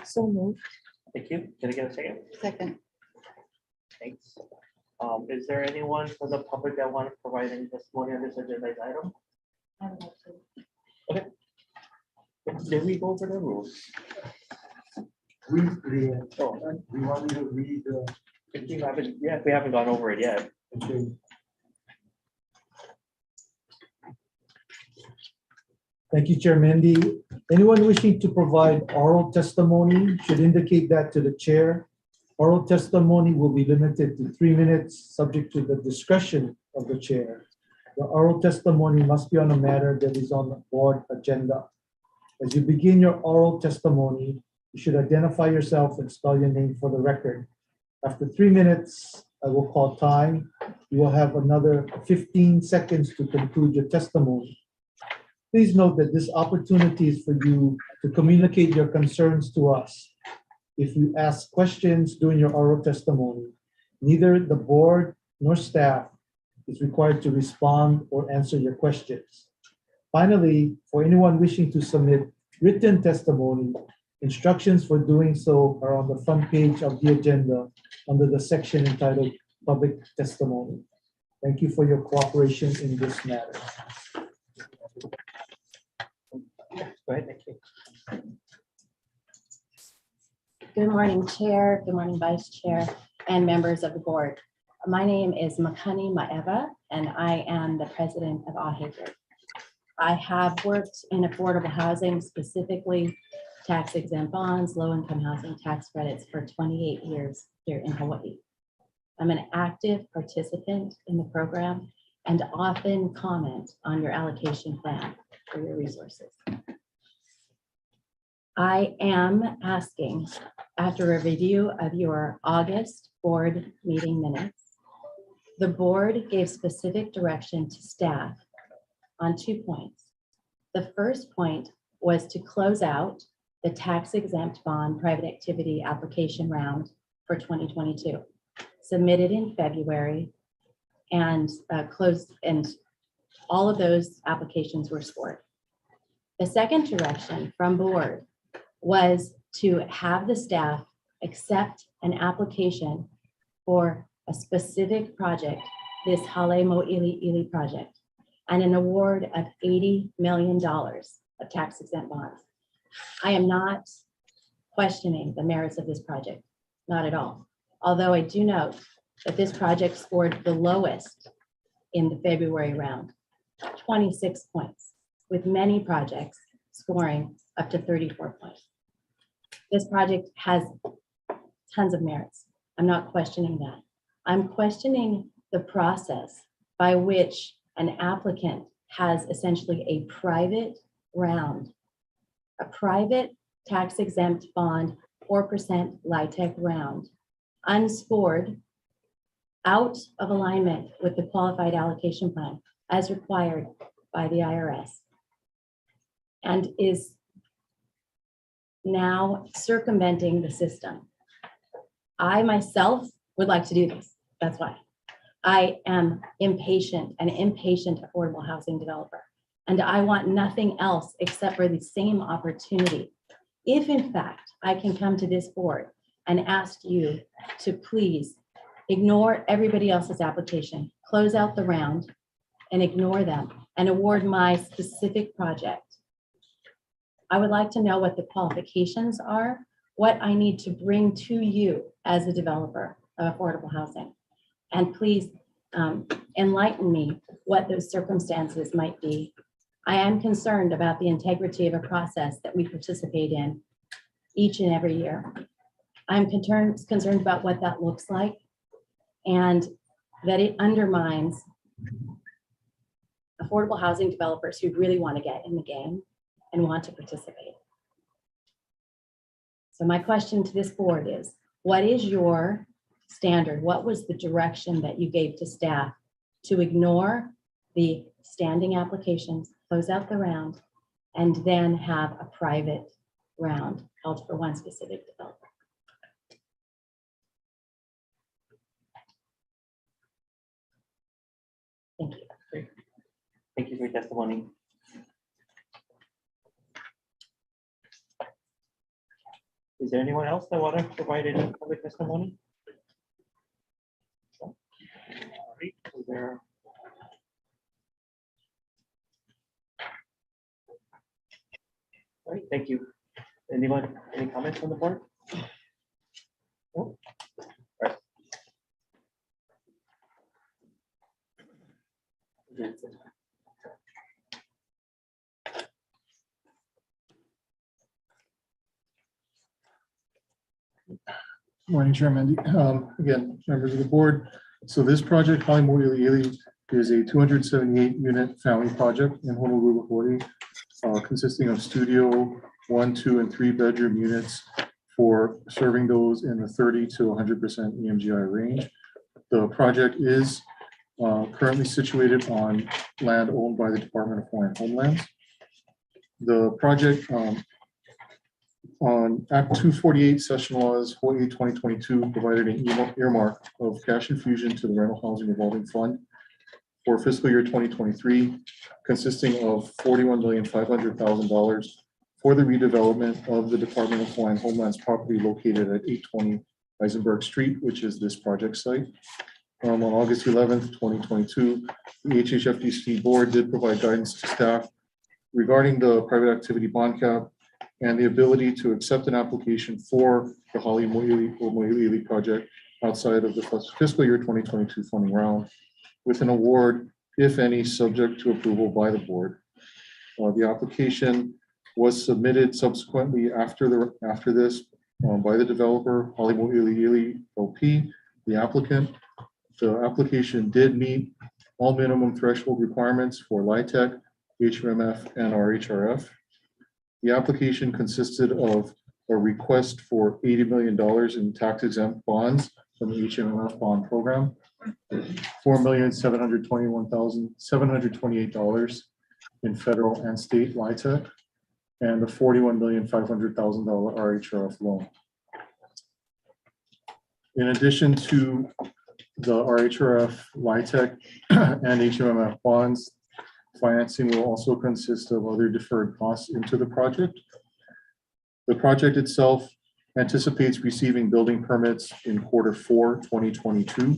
[SPEAKER 9] So moved.
[SPEAKER 13] Thank you. Can I get a second?
[SPEAKER 9] Second.
[SPEAKER 13] Thanks. Is there anyone from the public that want to provide any testimony on this agenda item? Okay. Did we go over the rules?
[SPEAKER 1] We want me to read
[SPEAKER 13] If you haven't, we haven't gone over it yet.
[SPEAKER 1] okay.
[SPEAKER 14] Thank you, Chair Mendy. Anyone wishing to provide oral testimony should indicate that to the chair. Oral testimony will be limited to 3 minutes, subject to the discretion of the chair. The oral testimony must be on a matter that is on the board agenda. As you begin your oral testimony, you should identify yourself and spell your name for the record. After 3 minutes, I will call time. You will have another 15 seconds to conclude your testimony. Please note that this opportunity is for you to communicate your concerns to us. If you ask questions during your oral testimony, neither the board nor staff is required to respond or answer your questions. Finally, for anyone wishing to submit written testimony, instructions for doing so are on the front page of the agenda under the section entitled Public Testimony. Thank you for your cooperation in this matter.
[SPEAKER 13] Go ahead, thank you.
[SPEAKER 15] Good morning, Chair. Good morning, Vice Chair, and members of the board. My name is Makani Maeva, and I am the president of AHHFDC. I have worked in affordable housing, specifically tax exempt bonds, low-income housing tax credits for 28 years here in Hawaii. I'm an active participant in the program and often comment on your allocation plan for your resources. I am asking, after a review of your August board meeting minutes, the board gave specific direction to staff on 2 points. The first point was to close out the tax exempt bond private activity application round for 2022, submitted in February and closed, and all of those applications were scored. The second direction from board was to have the staff accept an application for a specific project, this Hale Mo'ili'ili project, and an award of $80 million of tax exempt bonds. I am not questioning the merits of this project, not at all. Although I do note that this project scored the lowest in the February round, 26 points, with many projects scoring up to 34 points. This project has tons of merits. I'm not questioning that. I'm questioning the process by which an applicant has essentially a private round, a private tax exempt bond, 4% LIHTC round, unscored, out of alignment with the qualified allocation plan as required by the IRS, and is now circumventing the system. I myself would like to do this. That's why. I am impatient, an impatient affordable housing developer, and I want nothing else except for the same opportunity. If in fact I can come to this board and ask you to please ignore everybody else's application, close out the round and ignore them and award my specific project, I would like to know what the qualifications are, what I need to bring to you as a developer of affordable housing. And please enlighten me what those circumstances might be. I am concerned about the integrity of a process that we participate in each and every year. I'm concerned about what that looks like and that it undermines affordable housing developers who really want to get in the game and want to participate. So my question to this board is, what is your standard? What was the direction that you gave to staff to ignore the standing applications, close out the round, and then have a private round held for one specific developer? Thank you.
[SPEAKER 13] Thank you for your testimony. Is there anyone else that want to provide any public testimony? All right, is there? All right, thank you. Anyone, any comments from the board? No? All right.
[SPEAKER 4] Morning, Chair Mendy. Again, members of the board. So this project, Hale Mo'ili'ili, is a 278 unit family project in Honolulu, Hawaii, consisting of studio, 1, 2, and 3 bedroom units for serving those in the 30 to 100% EMGI range. The project is currently situated on land owned by the Department of Hawaiian Homelands. The project on Act 248 Session Laws 48 2022 provided an earmark of cash infusion to the Rental Housing Revolving Fund for fiscal year 2023, consisting of $41,500,000 for the redevelopment of the Department of Hawaiian Homelands property located at 820 Eisenberg Street, which is this project site. On August 11th, 2022, the HHFDC board did provide guidance to staff regarding the private activity bond cap and the ability to accept an application for the Hale Mo'ili'ili project outside of the fiscal year 2022 funding round with an award, if any, subject to approval by the board. The application was submitted subsequently after this by the developer, Hale Mo'ili'ili LP, the applicant. The application did meet all minimum threshold requirements for LIHTC, HMF, and RHRF. The application consisted of a request for $80 million in tax exempt bonds from the HMF bond program, $4,721,728 in federal and state LIHTC, and a $41,500,000 RHRF loan. In addition to the RHRF, LIHTC, and HMF bonds, financing will also consist of other deferred costs into the project. The project itself anticipates receiving building permits in Q4 2022.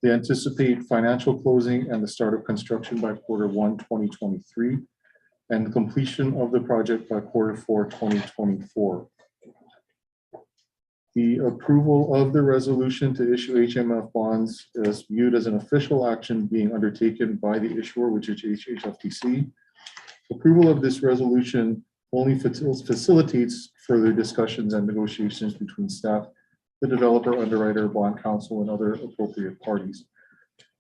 [SPEAKER 4] They anticipate financial closing and the start of construction by Q1 2023, and the completion of the project by Q4 2024. The approval of the resolution to issue HMF bonds is viewed as an official action being undertaken by the issuer, which is HHFDC. Approval of this resolution only facilitates further discussions and negotiations between staff, the developer, underwriter, bond counsel, and other appropriate parties.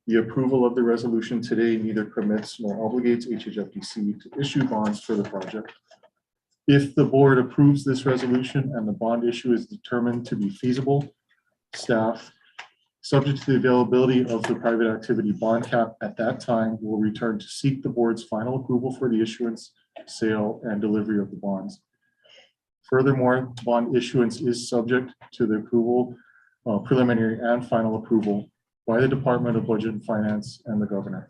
[SPEAKER 4] The approval of the resolution today neither commits nor obligates HHFDC to issue bonds for the project. If the board approves this resolution and the bond issue is determined to be feasible, staff, subject to the availability of the private activity bond cap at that time, will return to seek the board's final approval for the issuance, sale, and delivery of the bonds. Furthermore, bond issuance is subject to the approval, preliminary and final approval by the Department of Budget and Finance and the governor.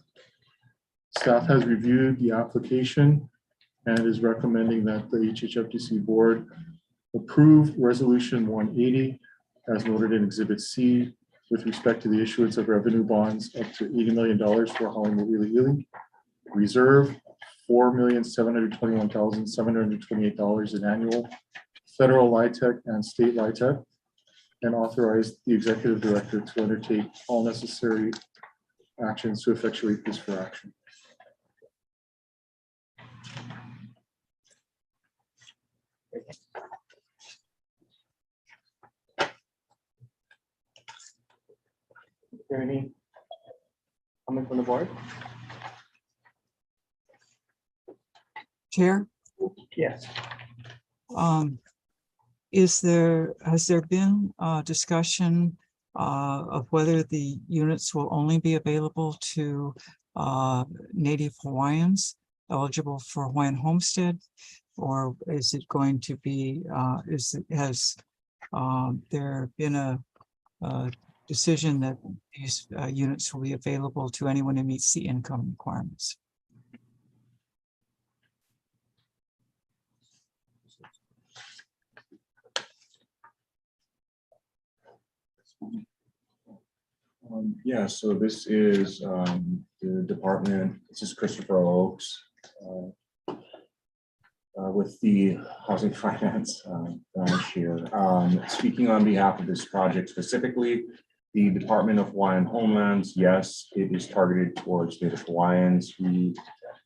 [SPEAKER 4] Staff has reviewed the application and is recommending that the HHFDC board approve resolution 180 as noted in Exhibit C with respect to the issuance of revenue bonds up to $80 million for Hollywood Ili, reserve $4,721,728 in annual federal LIHTC and state LIHTC, and authorize the executive director to undertake all necessary actions to effectuate this for action.
[SPEAKER 13] Is there any comment from the board?
[SPEAKER 5] Chair,
[SPEAKER 13] Yes.
[SPEAKER 5] has there been a discussion of whether the units will only be available to Native Hawaiians eligible for Hawaiian homestead? Or is it going to be, has there been a decision that these units will be available to anyone who meets the income requirements?
[SPEAKER 6] Yeah, so this is the department, this is Christopher Oakes with the Housing Finance branch here. Speaking on behalf of this project specifically, the Department of Hawaiian Homelands, yes, it is targeted towards Native Hawaiians. We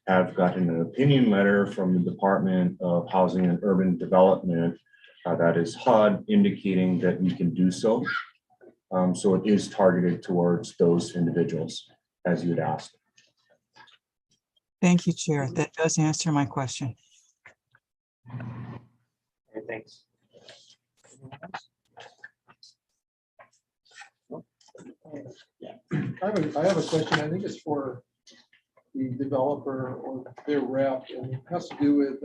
[SPEAKER 6] have gotten an opinion letter from the Department of Housing and Urban Development, that is HUD, indicating that we can do so. So it is targeted towards those individuals, as you had asked.
[SPEAKER 5] Thank you, Chair. That does answer my question.
[SPEAKER 13] Okay, thanks.
[SPEAKER 1] I have a question. I think it's for the developer or their rep, and it has to do with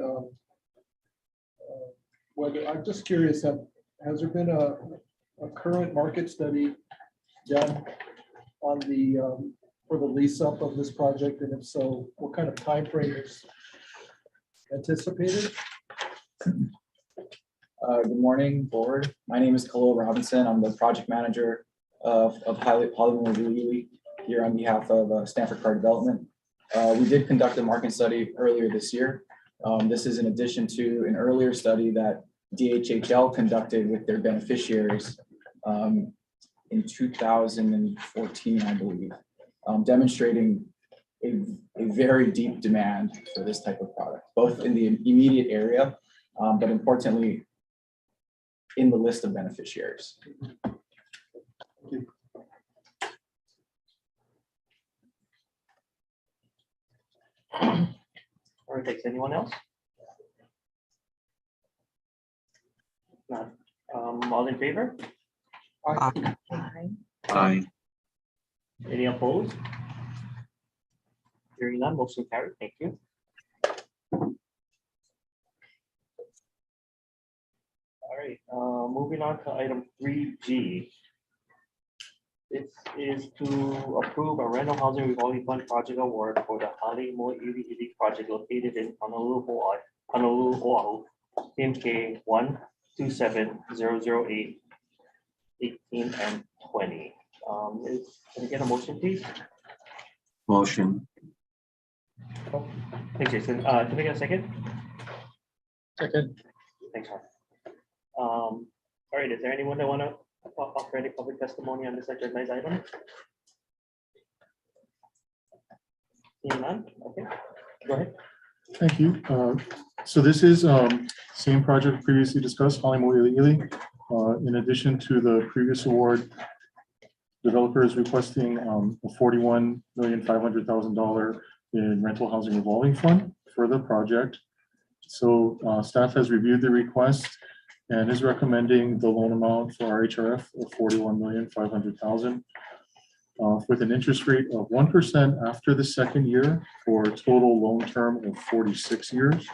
[SPEAKER 1] whether, I'm just curious, has there been a current market study done on the for the lease up of this project, and if so, what kind of time frame is anticipated?
[SPEAKER 16] Good morning, board. My name is Khalil Robinson. I'm the project manager of Hollywood Ili here on behalf of Stanford Car Development. We did conduct a market study earlier this year. This is in addition to an earlier study that DHHL conducted with their beneficiaries in 2014, I believe, demonstrating a very deep demand for this type of product, both in the immediate area, but importantly, in the list of beneficiaries.
[SPEAKER 13] All right, thanks. Anyone else? Not. All in favor?
[SPEAKER 1] Aye.
[SPEAKER 3] Aye.
[SPEAKER 13] Any opposed? Hearing none, motion carried. Thank you. All right, moving on to item 3G. This is to approve a rental housing revolving fund project award for the Hollywood Ili project located in Honolulu, Oahu. PMK 127-008, 18 and 20. Can I get a motion, please?
[SPEAKER 3] Motion.
[SPEAKER 13] Thanks, Jason. Can I get a second?
[SPEAKER 4] Second.
[SPEAKER 13] Thanks, Mark. All right, is there anyone that want to offer any public testimony on this agendized item? Seeing none, okay, go ahead.
[SPEAKER 4] Thank you. So this is same project previously discussed, Hollywood Ili. In addition to the previous award, developer is requesting a $41,500,000 in rental housing revolving fund for the project. So staff has reviewed the request and is recommending the loan amount for our HRF of $41,500,000 with an interest rate of 1% after the second year for a total loan term of 46 years.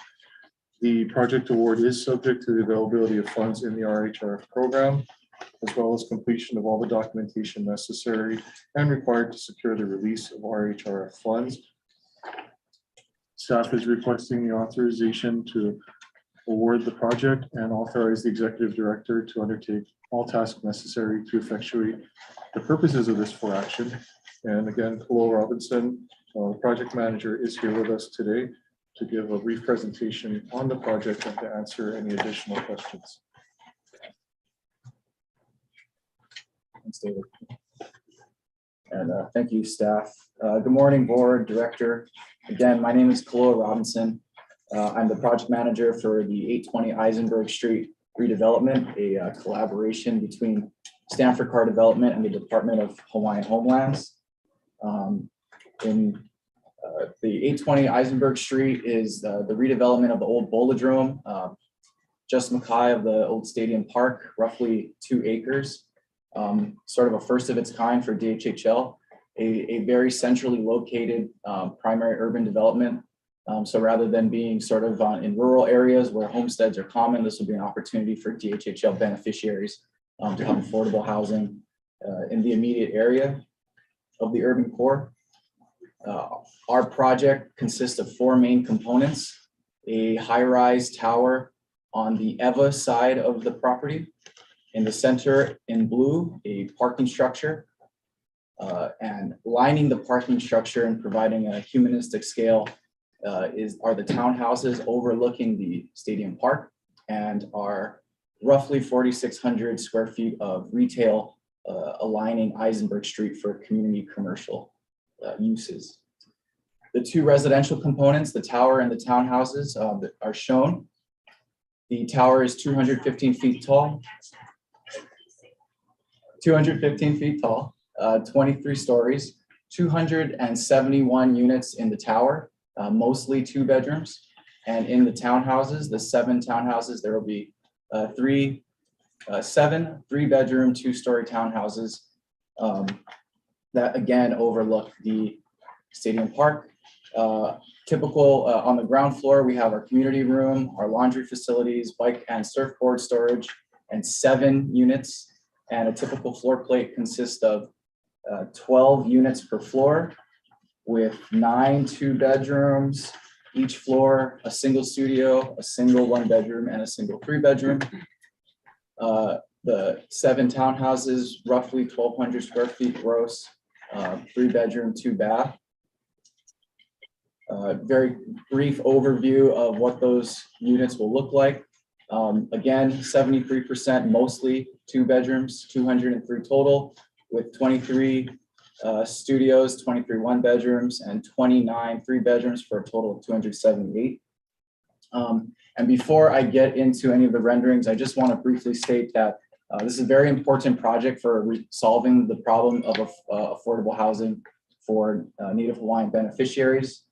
[SPEAKER 4] The project award is subject to the availability of funds in the RHRF program, as well as completion of all the documentation necessary and required to secure the release of RHRF funds. Staff is requesting the authorization to award the project and authorize the executive director to undertake all tasks necessary to effectuate the purposes of this for action. And again, Kalo Robinson, project manager, is here with us today to give a brief presentation on the project and to answer any additional questions.
[SPEAKER 16] Thanks, David. And thank you, staff. Good morning, board, director. Again, my name is Kalo Robinson. I'm the project manager for the 820 Eisenberg Street redevelopment, a collaboration between Stanford Car Development and the Department of Hawaiian Homelands. In the 820 Eisenberg Street is the redevelopment of the old Bolodrome, just Mackay of the old Stadium Park, roughly 2 acres, sort of a first of its kind for DHHL, a very centrally located primary urban development. So rather than being sort of in rural areas where homesteads are common, this will be an opportunity for DHHL beneficiaries to have affordable housing in the immediate area of the urban core. Our project consists of 4 main components: a high-rise tower on the EVA side of the property. In the center in blue, a parking structure, and lining the parking structure and providing a humanistic scale are the townhouses overlooking the stadium park and are roughly 4,600 square feet of retail aligning Eisenberg Street for community commercial uses. The 2 residential components, the tower and the townhouses, are shown. The tower is 215 feet tall, 23 stories, 271 units in the tower, mostly 2 bedrooms. And in the townhouses, the 7 townhouses, there will be 7 3-bedroom, 2-story townhouses that again overlook the stadium park. Typical on the ground floor, we have our community room, our laundry facilities, bike and surfboard storage, and 7 units. And a typical floor plate consists of 12 units per floor with 9 2-bedrooms, each floor, a single studio, a single 1-bedroom, and a single 3-bedroom. The 7 townhouses, roughly 1,200 square feet gross, 3-bedroom, 2-bath. Very brief overview of what those units will look like. Again, 73% mostly 2 bedrooms, 203 total, with 23 studios, 23 1-bedrooms, and 29 3-bedrooms for a total of 278. And before I get into any of the renderings, I just want to briefly state that this is a very important project for solving the problem of affordable housing for Native Hawaiian beneficiaries.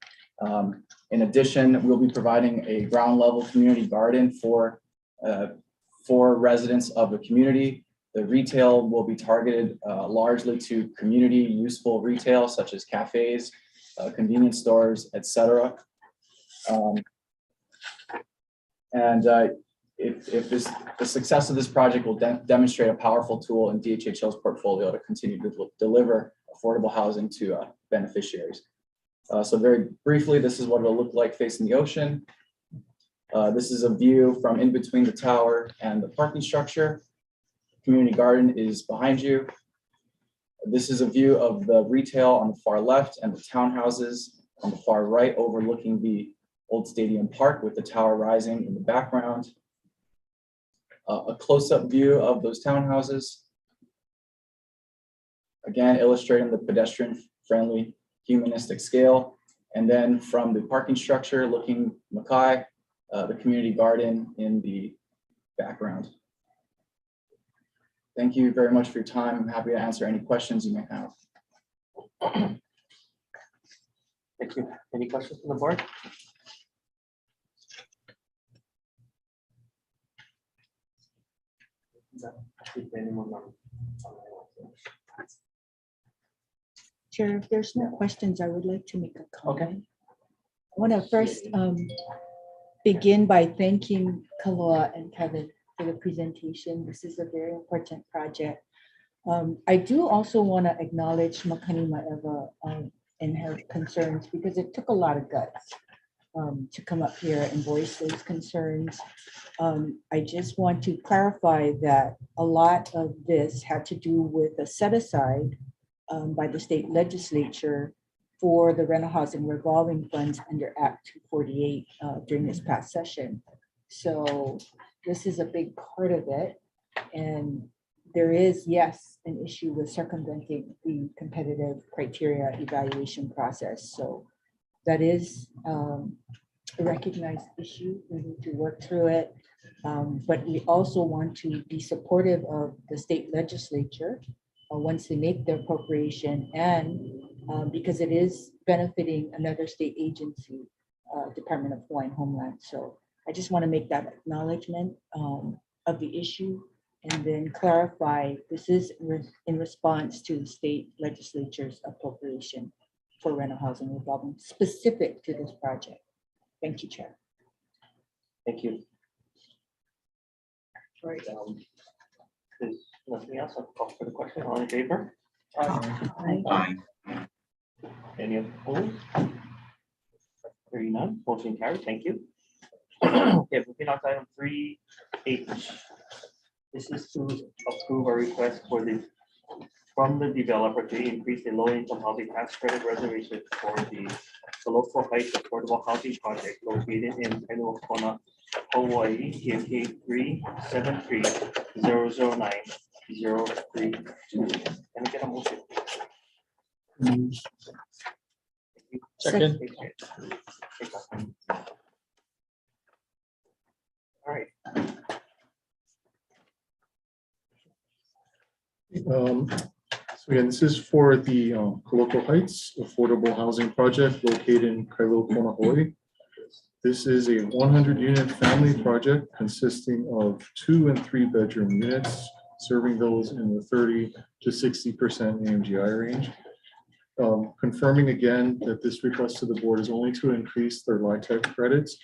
[SPEAKER 16] In addition, we'll be providing a ground level community garden for residents of the community. The retail will be targeted largely to community useful retail, such as cafes, convenience stores, etc. If the success of this project will demonstrate a powerful tool in DHHL's portfolio to continue to deliver affordable housing to beneficiaries. So very briefly, this is what it'll look like facing the ocean. This is a view from in between the tower and the parking structure. Community garden is behind you. This is a view of the retail on the far left and the townhouses on the far right, overlooking the old stadium park with the tower rising in the background. A close-up view of those townhouses. Again, illustrating the pedestrian-friendly humanistic scale. And then from the parking structure, looking Mackay, the community garden in the background. Thank you very much for your time. I'm happy to answer any questions you may have.
[SPEAKER 13] Thank you. Any questions from the board?
[SPEAKER 9] Chair, if there's no questions, I would like to make a comment. I want to first begin by thanking Kaloa and Kevin for the presentation. This is a very important project. I do also want to acknowledge Makani Maeva and her concerns, because it took a lot of guts to come up here and voice those concerns. I just want to clarify that a lot of this had to do with a set aside by the state legislature for the rental housing revolving funds under Act 248 during this past session. So this is a big part of it. And there is, yes, an issue with circumventing the competitive criteria evaluation process. So that is a recognized issue. We need to work through it. But we also want to be supportive of the state legislature once they make their appropriation, and because it is benefiting another state agency, Department of Hawaiian Homeland. So I just want to make that acknowledgement of the issue, and then clarify this is in response to the state legislature's appropriation for rental housing revolving specific to this project. Thank you, Chair.
[SPEAKER 13] Thank you. All right. There's nothing else. I'll call for the question. All in favor?
[SPEAKER 3] Aye.
[SPEAKER 13] Any opposed? Hearing none. Motion carried. Thank you. Okay, moving on to item 3H. This is to approve a request from the developer to increase the low-income housing tax credit reservation for the Local Heights Affordable Housing Project located in Kailua, Hawaii, PMK 373-009-032. Can I get a motion?
[SPEAKER 9] Second.
[SPEAKER 13] All right.
[SPEAKER 4] So again, this is for the Local Heights Affordable Housing Project located in Kailua, Hawaii. This is a 100-unit family project consisting of 2 and 3 bedroom units, serving those in the 30 to 60% AMGI range. Confirming again that this request to the board is only to increase their LIHTC credits.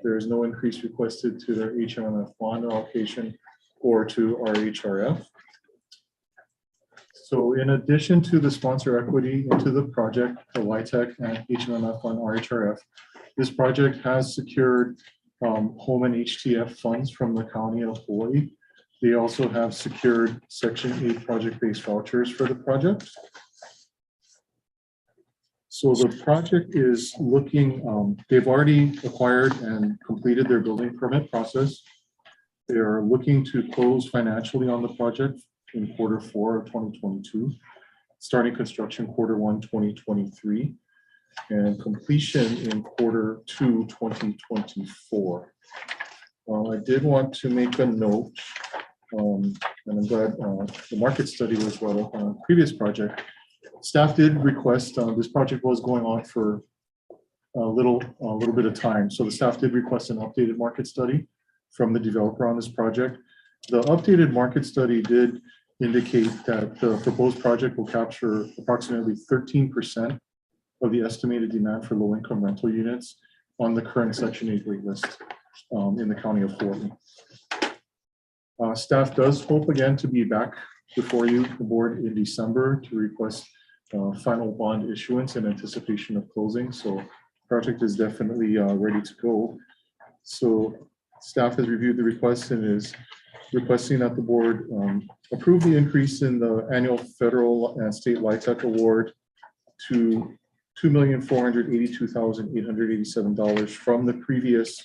[SPEAKER 4] There is no increase requested to their HMF bond allocation or to our HRF. So in addition to the sponsor equity into the project, the LIHTC and HMF on RHRF, this project has secured home and HTF funds from the County of Hawaii. They also have secured Section 8 project-based vouchers for the project. So the project is looking, they've already acquired and completed their building permit process. They are looking to close financially on the project in Q4 of 2022, starting construction Q1 2023, and completion in Q2 2024. I did want to make a note, and I'm glad the market study was brought up on a previous project. Staff did request, this project was going on for a little bit of time. So the staff did request an updated market study from the developer on this project. The updated market study did indicate that the proposed project will capture approximately 13% of the estimated demand for low-income rental units on the current Section 8 wait list in the County of Hawaii. Staff does hope again to be back before you, the board, in December to request final bond issuance in anticipation of closing. So project is definitely ready to go. So staff has reviewed the request and is requesting that the board approve the increase in the annual federal and state LIHTC award to $2,482,887 from the previous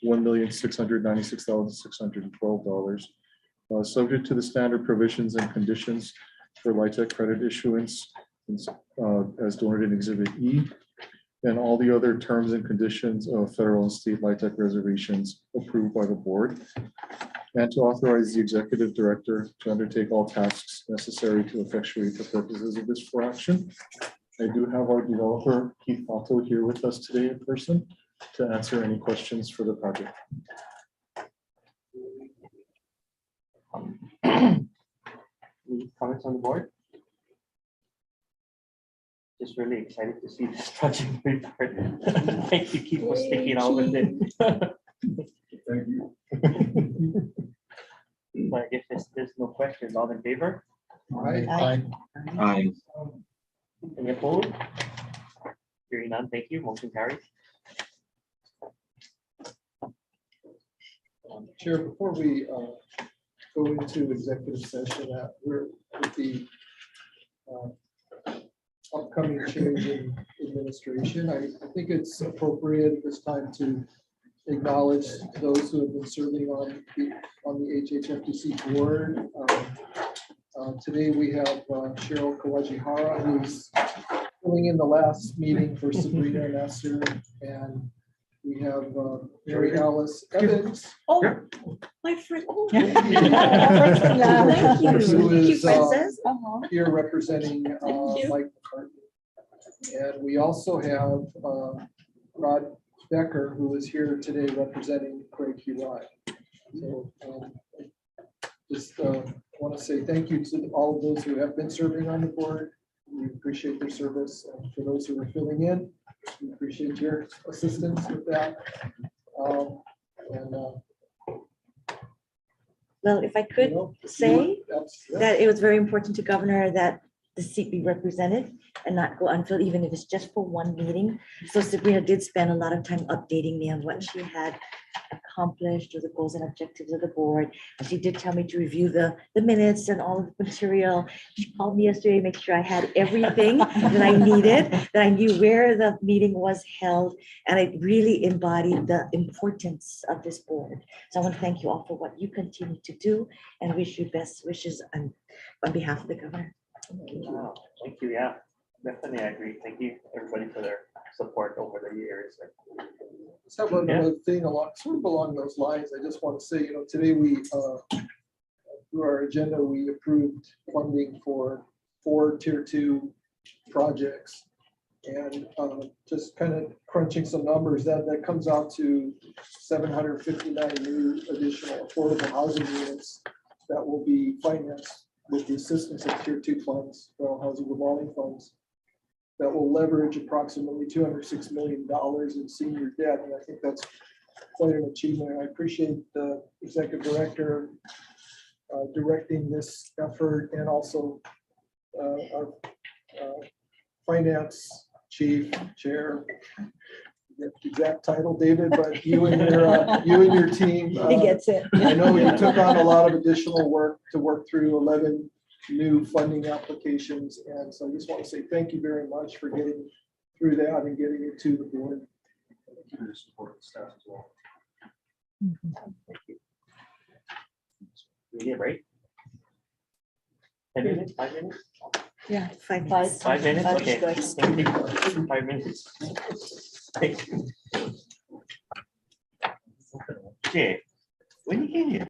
[SPEAKER 4] $1,696,612, subject to the standard provisions and conditions for LIHTC credit issuance as denoted in Exhibit E, and all the other terms and conditions of federal and state LIHTC reservations approved by the board, and to authorize the executive director to undertake all tasks necessary to effectuate the purposes of this for action. I do have our developer, Keith Otto, here with us today in person to answer any questions for the project.
[SPEAKER 13] Any comments on the board? Just really excited to see this project move forward. Thank you, Keith, for sticking out with it.
[SPEAKER 6] Thank you.
[SPEAKER 13] But if there's no questions, all in favor?
[SPEAKER 1] Aye.
[SPEAKER 3] Aye.
[SPEAKER 13] Any opposed? Hearing none, thank you. Motion carries.
[SPEAKER 1] Chair, before we go into executive session, we're with the upcoming change in administration. I think it's appropriate at this time to acknowledge those who have been serving on the HHFDC board. Today we have Cheryl Kawajihara, who's filling in the last meeting for Sabrina Nasser, and we have Mary Alice Evans.
[SPEAKER 9] Oh, my friend. Oh.
[SPEAKER 1] Thank
[SPEAKER 9] Thank you.
[SPEAKER 1] Who
[SPEAKER 9] Thank you,
[SPEAKER 1] is
[SPEAKER 9] Princess.
[SPEAKER 1] here representing Mike McCartney. And we also have Rod Becker, who is here today representing Craig Hurai. So just want to say thank you to all of those who have been serving on the board. We appreciate their service. And for those who are filling in, we appreciate your assistance with that.
[SPEAKER 9] Well, if I could say that it was very important to Governor that the seat be represented and not go unfilled, even if it's just for one meeting. So Sabrina did spend a lot of time updating me on what she had accomplished or the goals and objectives of the board. And she did tell me to review the minutes and all of the material. She called me yesterday to make sure I had everything that I needed, that I knew where the meeting was held, and it really embodied the importance of this board. So I want to thank you all for what you continue to do and wish you best wishes on behalf of the governor.
[SPEAKER 13] Wow, thank you. Yeah, definitely I agree. Thank you, everybody, for their support over the years.
[SPEAKER 1] Let's have another thing along those lines. I just want to say, today we, through our agenda, we approved funding for 4 Tier 2 projects. And just kind of crunching some numbers, that comes out to 759 new additional affordable housing units that will be financed with the assistance of Tier 2 funds, federal housing revolving funds, that will leverage approximately $206 million in senior debt. And I think that's quite an achievement. And I appreciate the executive director directing this effort, and also our finance chief, chair, the exact title, David, but you and your team.
[SPEAKER 9] He gets it.
[SPEAKER 1] I know you took on a lot of additional work to work through 11 new funding applications. And so I just want to say thank you very much for getting through that and getting it to the board. Thank you for the support of the staff as well.
[SPEAKER 13] Thank you. We need a break? 10 minutes, 5 minutes?
[SPEAKER 9] Yeah, 5 minutes.
[SPEAKER 13] 5 minutes, okay.
[SPEAKER 9] Good.
[SPEAKER 13] 5 minutes. Thank you. Okay, when you came here.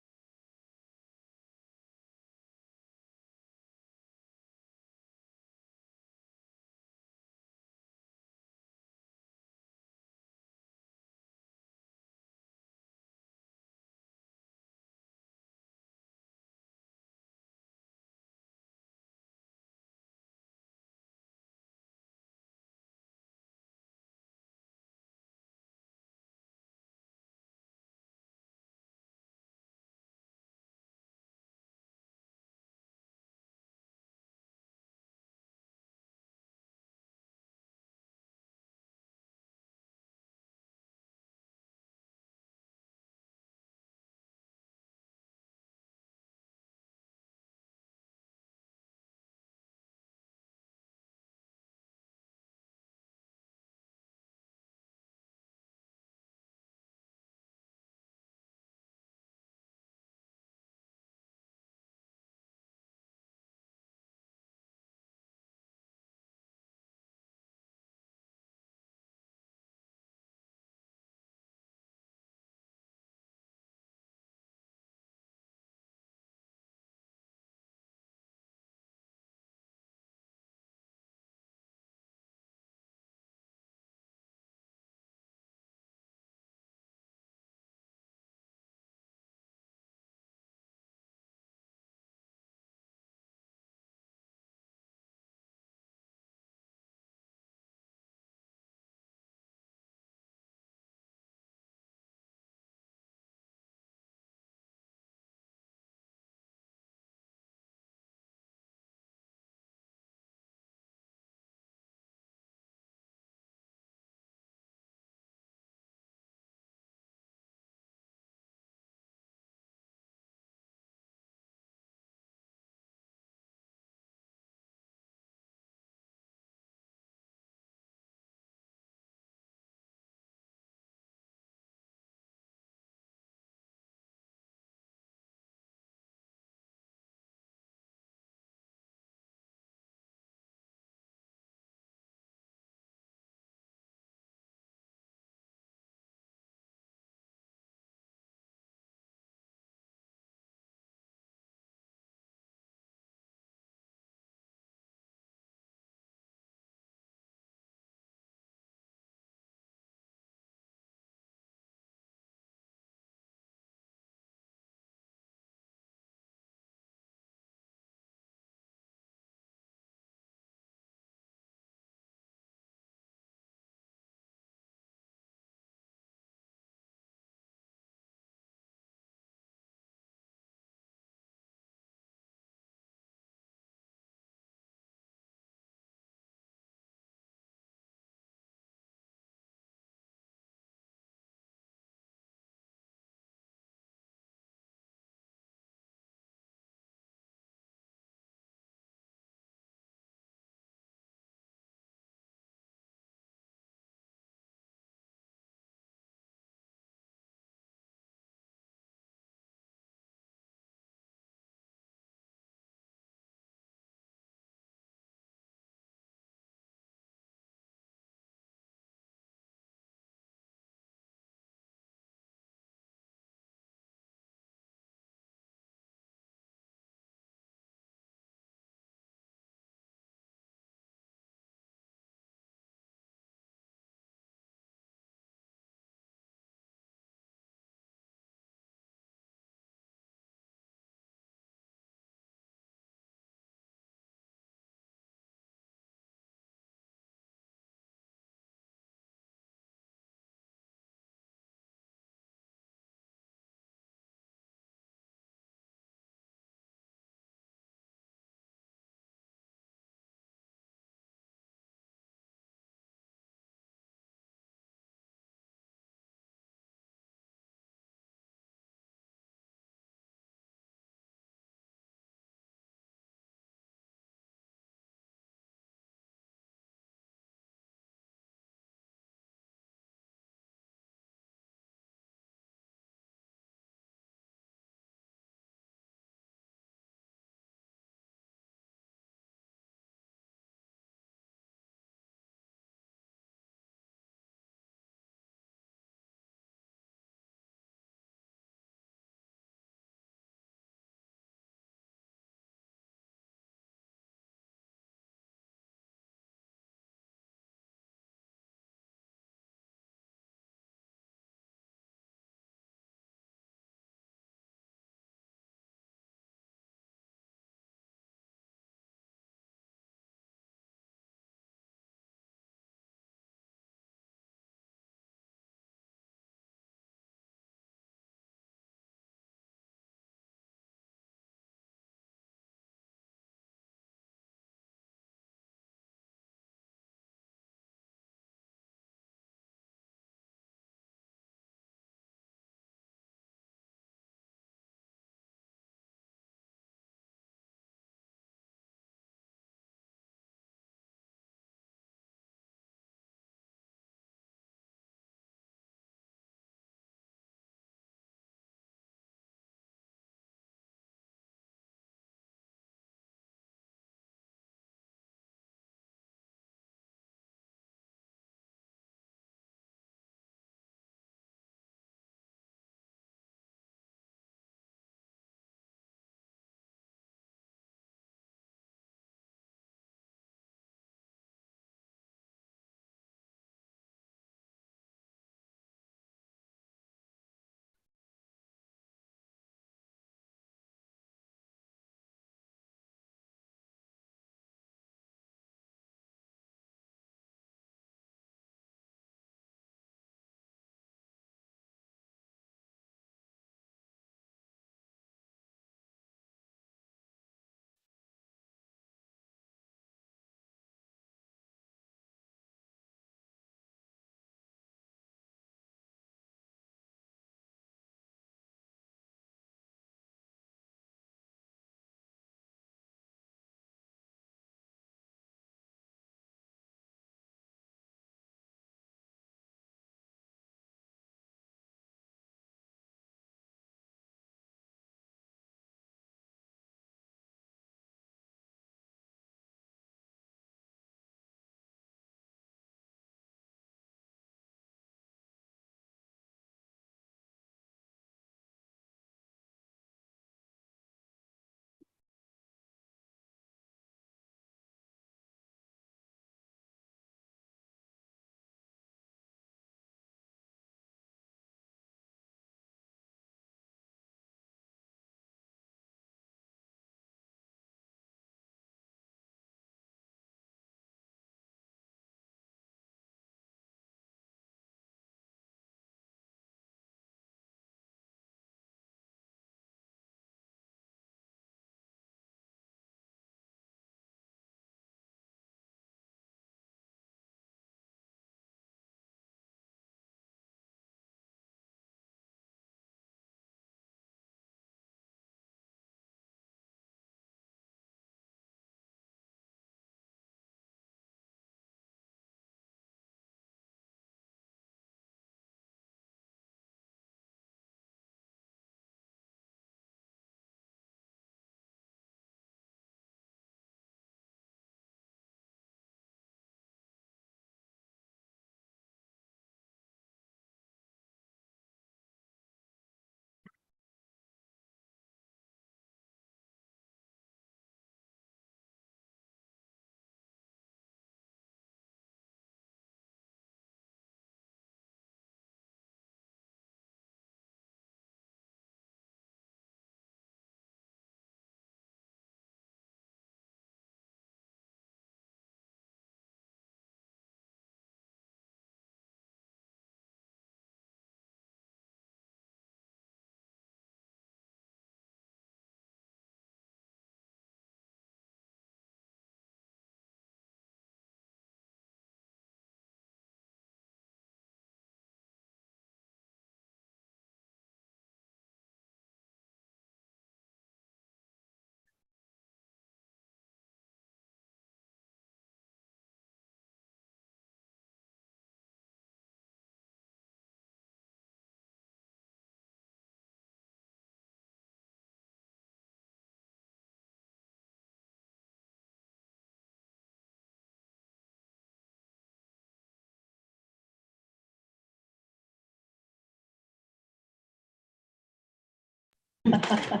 [SPEAKER 13] Okay,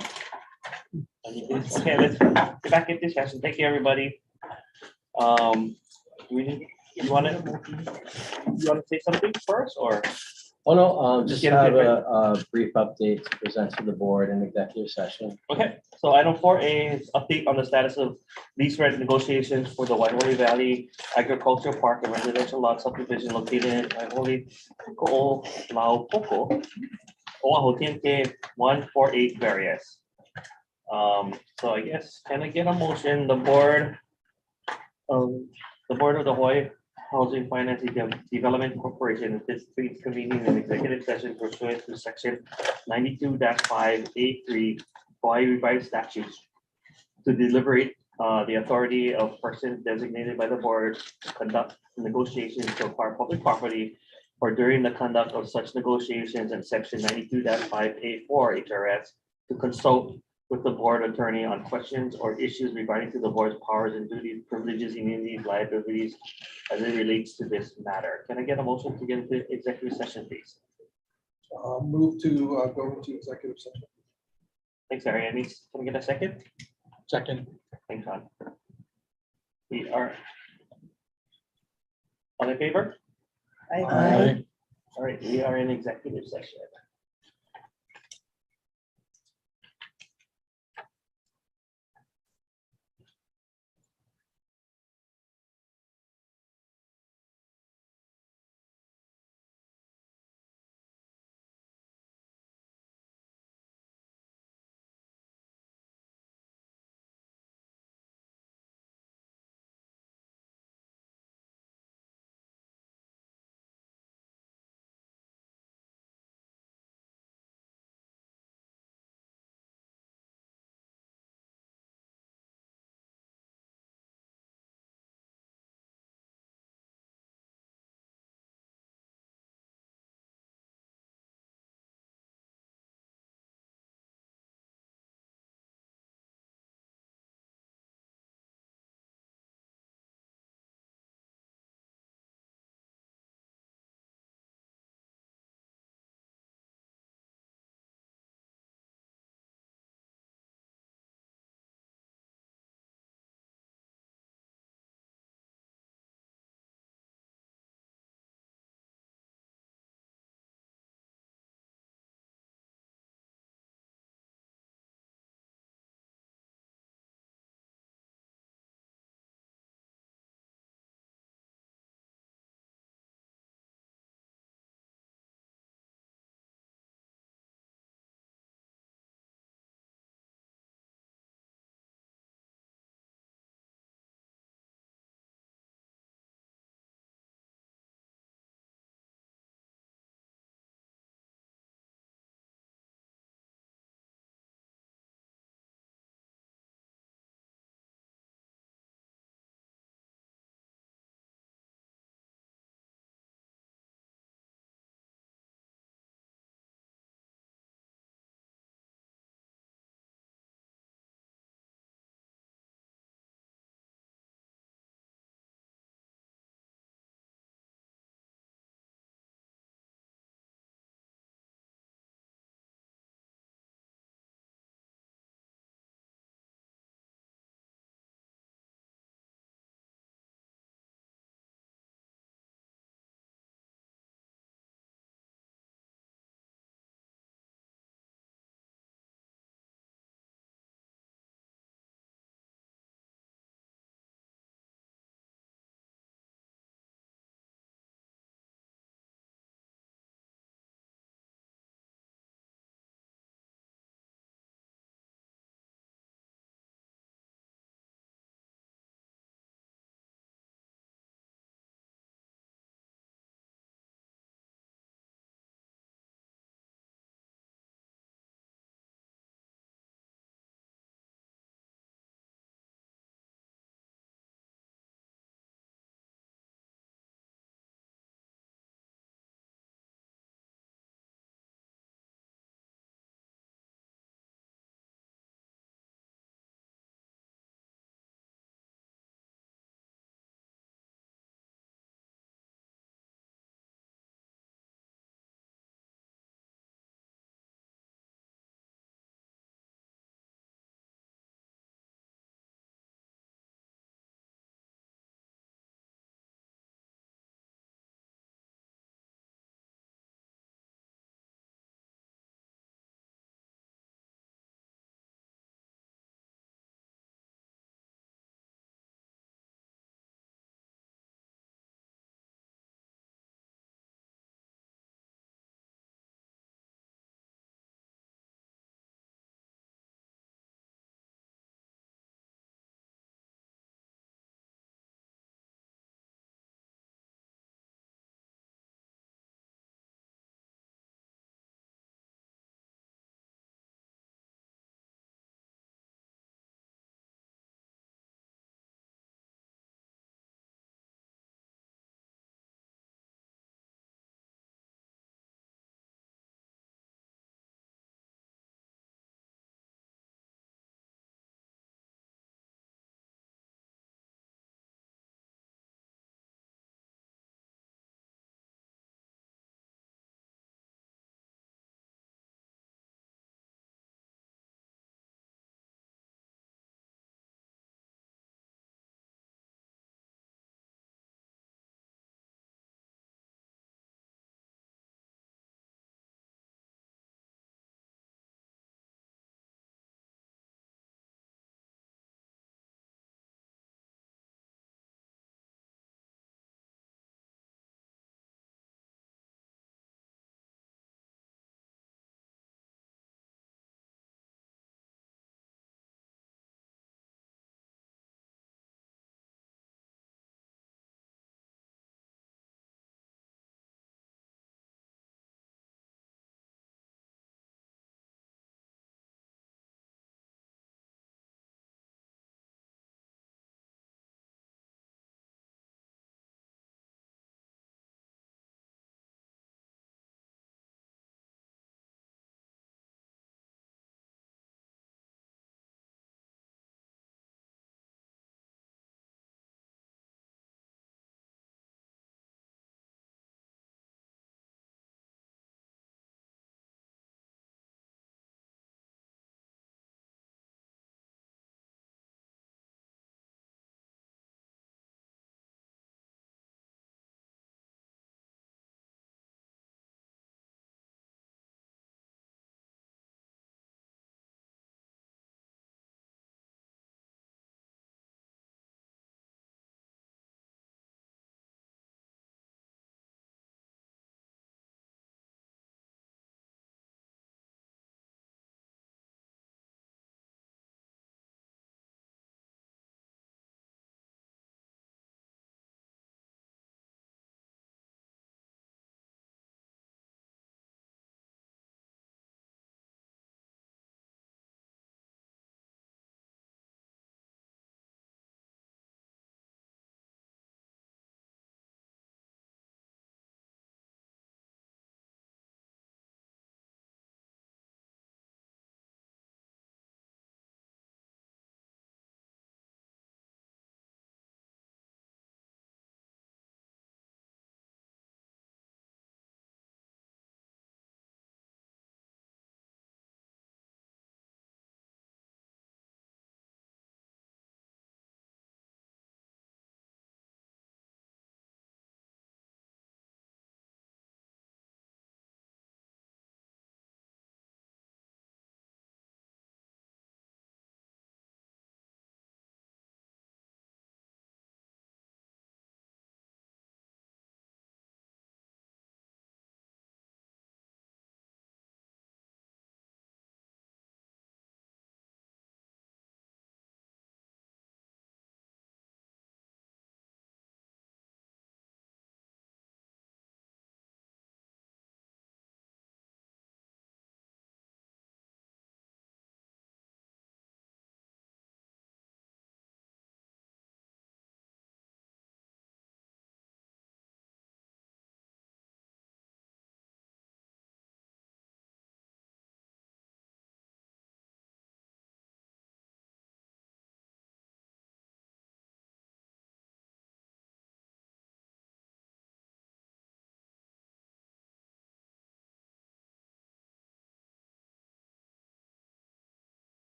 [SPEAKER 13] let's get back into session. Thank you, everybody. You wanna say something first, or?
[SPEAKER 17] Oh, no, just
[SPEAKER 13] Get
[SPEAKER 17] have
[SPEAKER 13] it,
[SPEAKER 17] a brief update to present to the board in executive session.
[SPEAKER 13] Okay, so item 4A is update on the status of lease rent negotiations for the Waihori Valley Agricultural Park and Residential Lot subdivision located in Waihori Ko'o Lau Poko, Oahu TMK 148 various. So I guess, can I get a motion, the board of the Hawaii Housing Finance Development Corporation is convening an executive session pursuant to section 92-5A3 Hawaii revised statutes to deliberate the authority of persons designated by the board to conduct negotiations to acquire public property or during the conduct of such negotiations and section 92-5A4 HRS to consult with the board attorney on questions or issues regarding to the board's powers and duties, privileges, immunities, liabilities as it relates to this matter. Can I get a motion to get into executive session, please?
[SPEAKER 1] Move to go into executive session.
[SPEAKER 13] Thanks, Ariane. Can I get a second?
[SPEAKER 1] Second.
[SPEAKER 13] Thanks, John. We are all in favor?
[SPEAKER 9] Aye.
[SPEAKER 13] All right, we are in executive session.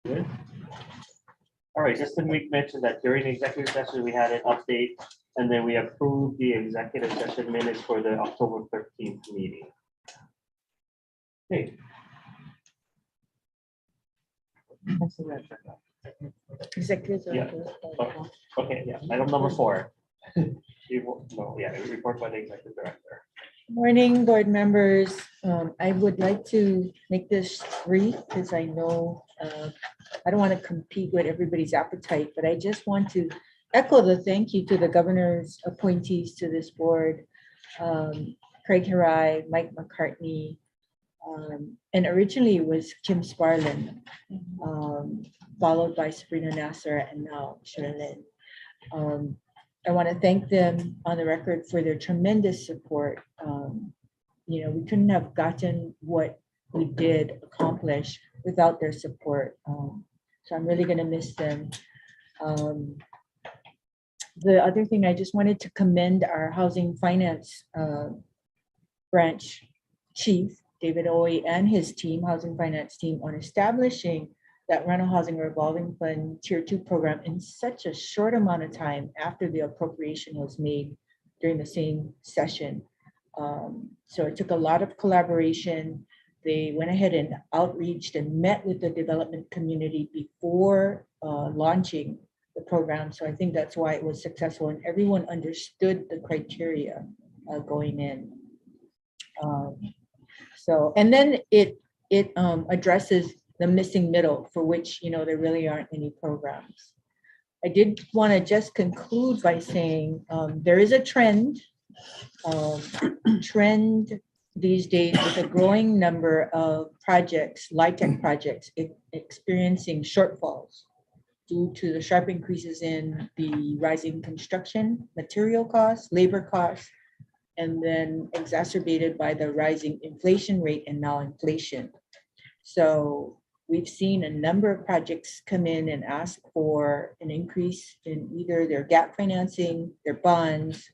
[SPEAKER 13] Good. All right, just to make mention that during the executive session, we had an update, and then we approved the executive session minutes for the October 13th meeting. Okay. Yeah. Okay, yeah, item number 4. Report by the executive director.
[SPEAKER 18] Morning, board members. I would like to make this brief because I know I don't want to compete with everybody's appetite, but I just want to echo the thank you to the governor's appointees to this board, Craig Harai, Mike McCartney, and originally it was Kim Sparlin, followed by Sabrina Nasser, and now Sherilyn. I want to thank them on the record for their tremendous support. You know, we couldn't have gotten what we did accomplish without their support. So I'm really going to miss them. The other thing, I just wanted to commend our housing finance branch chief, David Oye, and his team, housing finance team, on establishing that rental housing revolving fund tier 2 program in such a short amount of time after the appropriation was made during the same session. So it took a lot of collaboration. They went ahead and outreached and met with the development community before launching the program. So I think that's why it was successful, and everyone understood the criteria going in. And then it addresses the missing middle, for which, you know, there really aren't any programs. I did want to just conclude by saying there is a trend these days with a growing number of projects, LIHTC projects, experiencing shortfalls due to the sharp increases in the rising construction material costs, labor costs, and then exacerbated by the rising inflation rate and now inflation. So we've seen a number of projects come in and ask for an increase in either their gap financing, their bonds,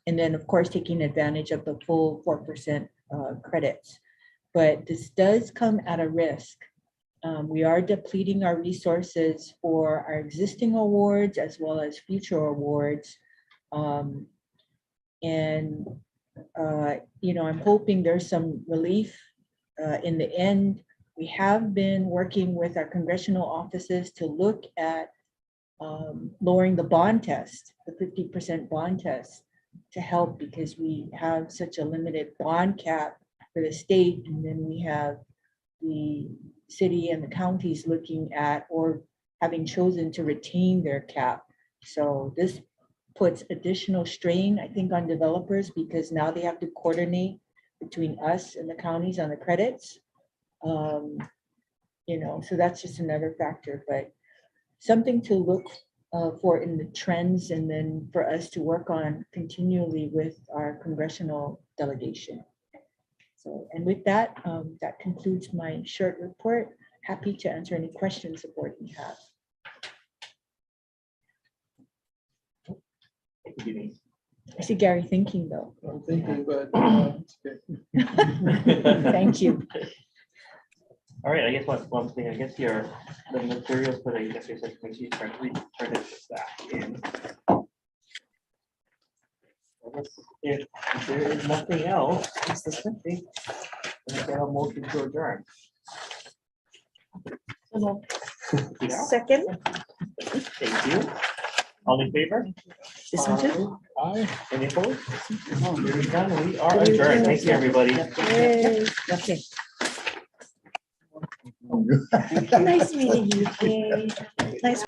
[SPEAKER 18] and then of course taking advantage of the full 4% credits. But this does come at a risk. We are depleting our resources for our existing awards as well as future awards. You know, I'm hoping there's some relief in the end. We have been working with our congressional offices to look at lowering the bond test, the 50% bond test, to help, because we have such a limited bond cap for the state, and then we have the city and the counties looking at or having chosen to retain their cap. So this puts additional strain, I think, on developers, because now they have to coordinate between us and the counties on the credits. You know, so that's just another factor, but something to look for in the trends, and then for us to work on continually with our congressional delegation. So, and with that, that concludes my short report. Happy to answer any questions the board may have. I see Gary thinking though.
[SPEAKER 1] I'm thinking, but it's
[SPEAKER 18] okay. Thank you.
[SPEAKER 13] All right, I guess one thing, I guess the materials for the executive session, make sure you turn it back in. I guess if there is nothing else, it's the something. Then I get a motion to adjourn.
[SPEAKER 18] Second.
[SPEAKER 13] Thank you. All in favor?
[SPEAKER 18] This one too?
[SPEAKER 13] Aye. Any opposed? Hearing none, we are adjourned. Thank you, everybody.
[SPEAKER 18] Yay. Okay. Nice meeting you. Yay. Nice.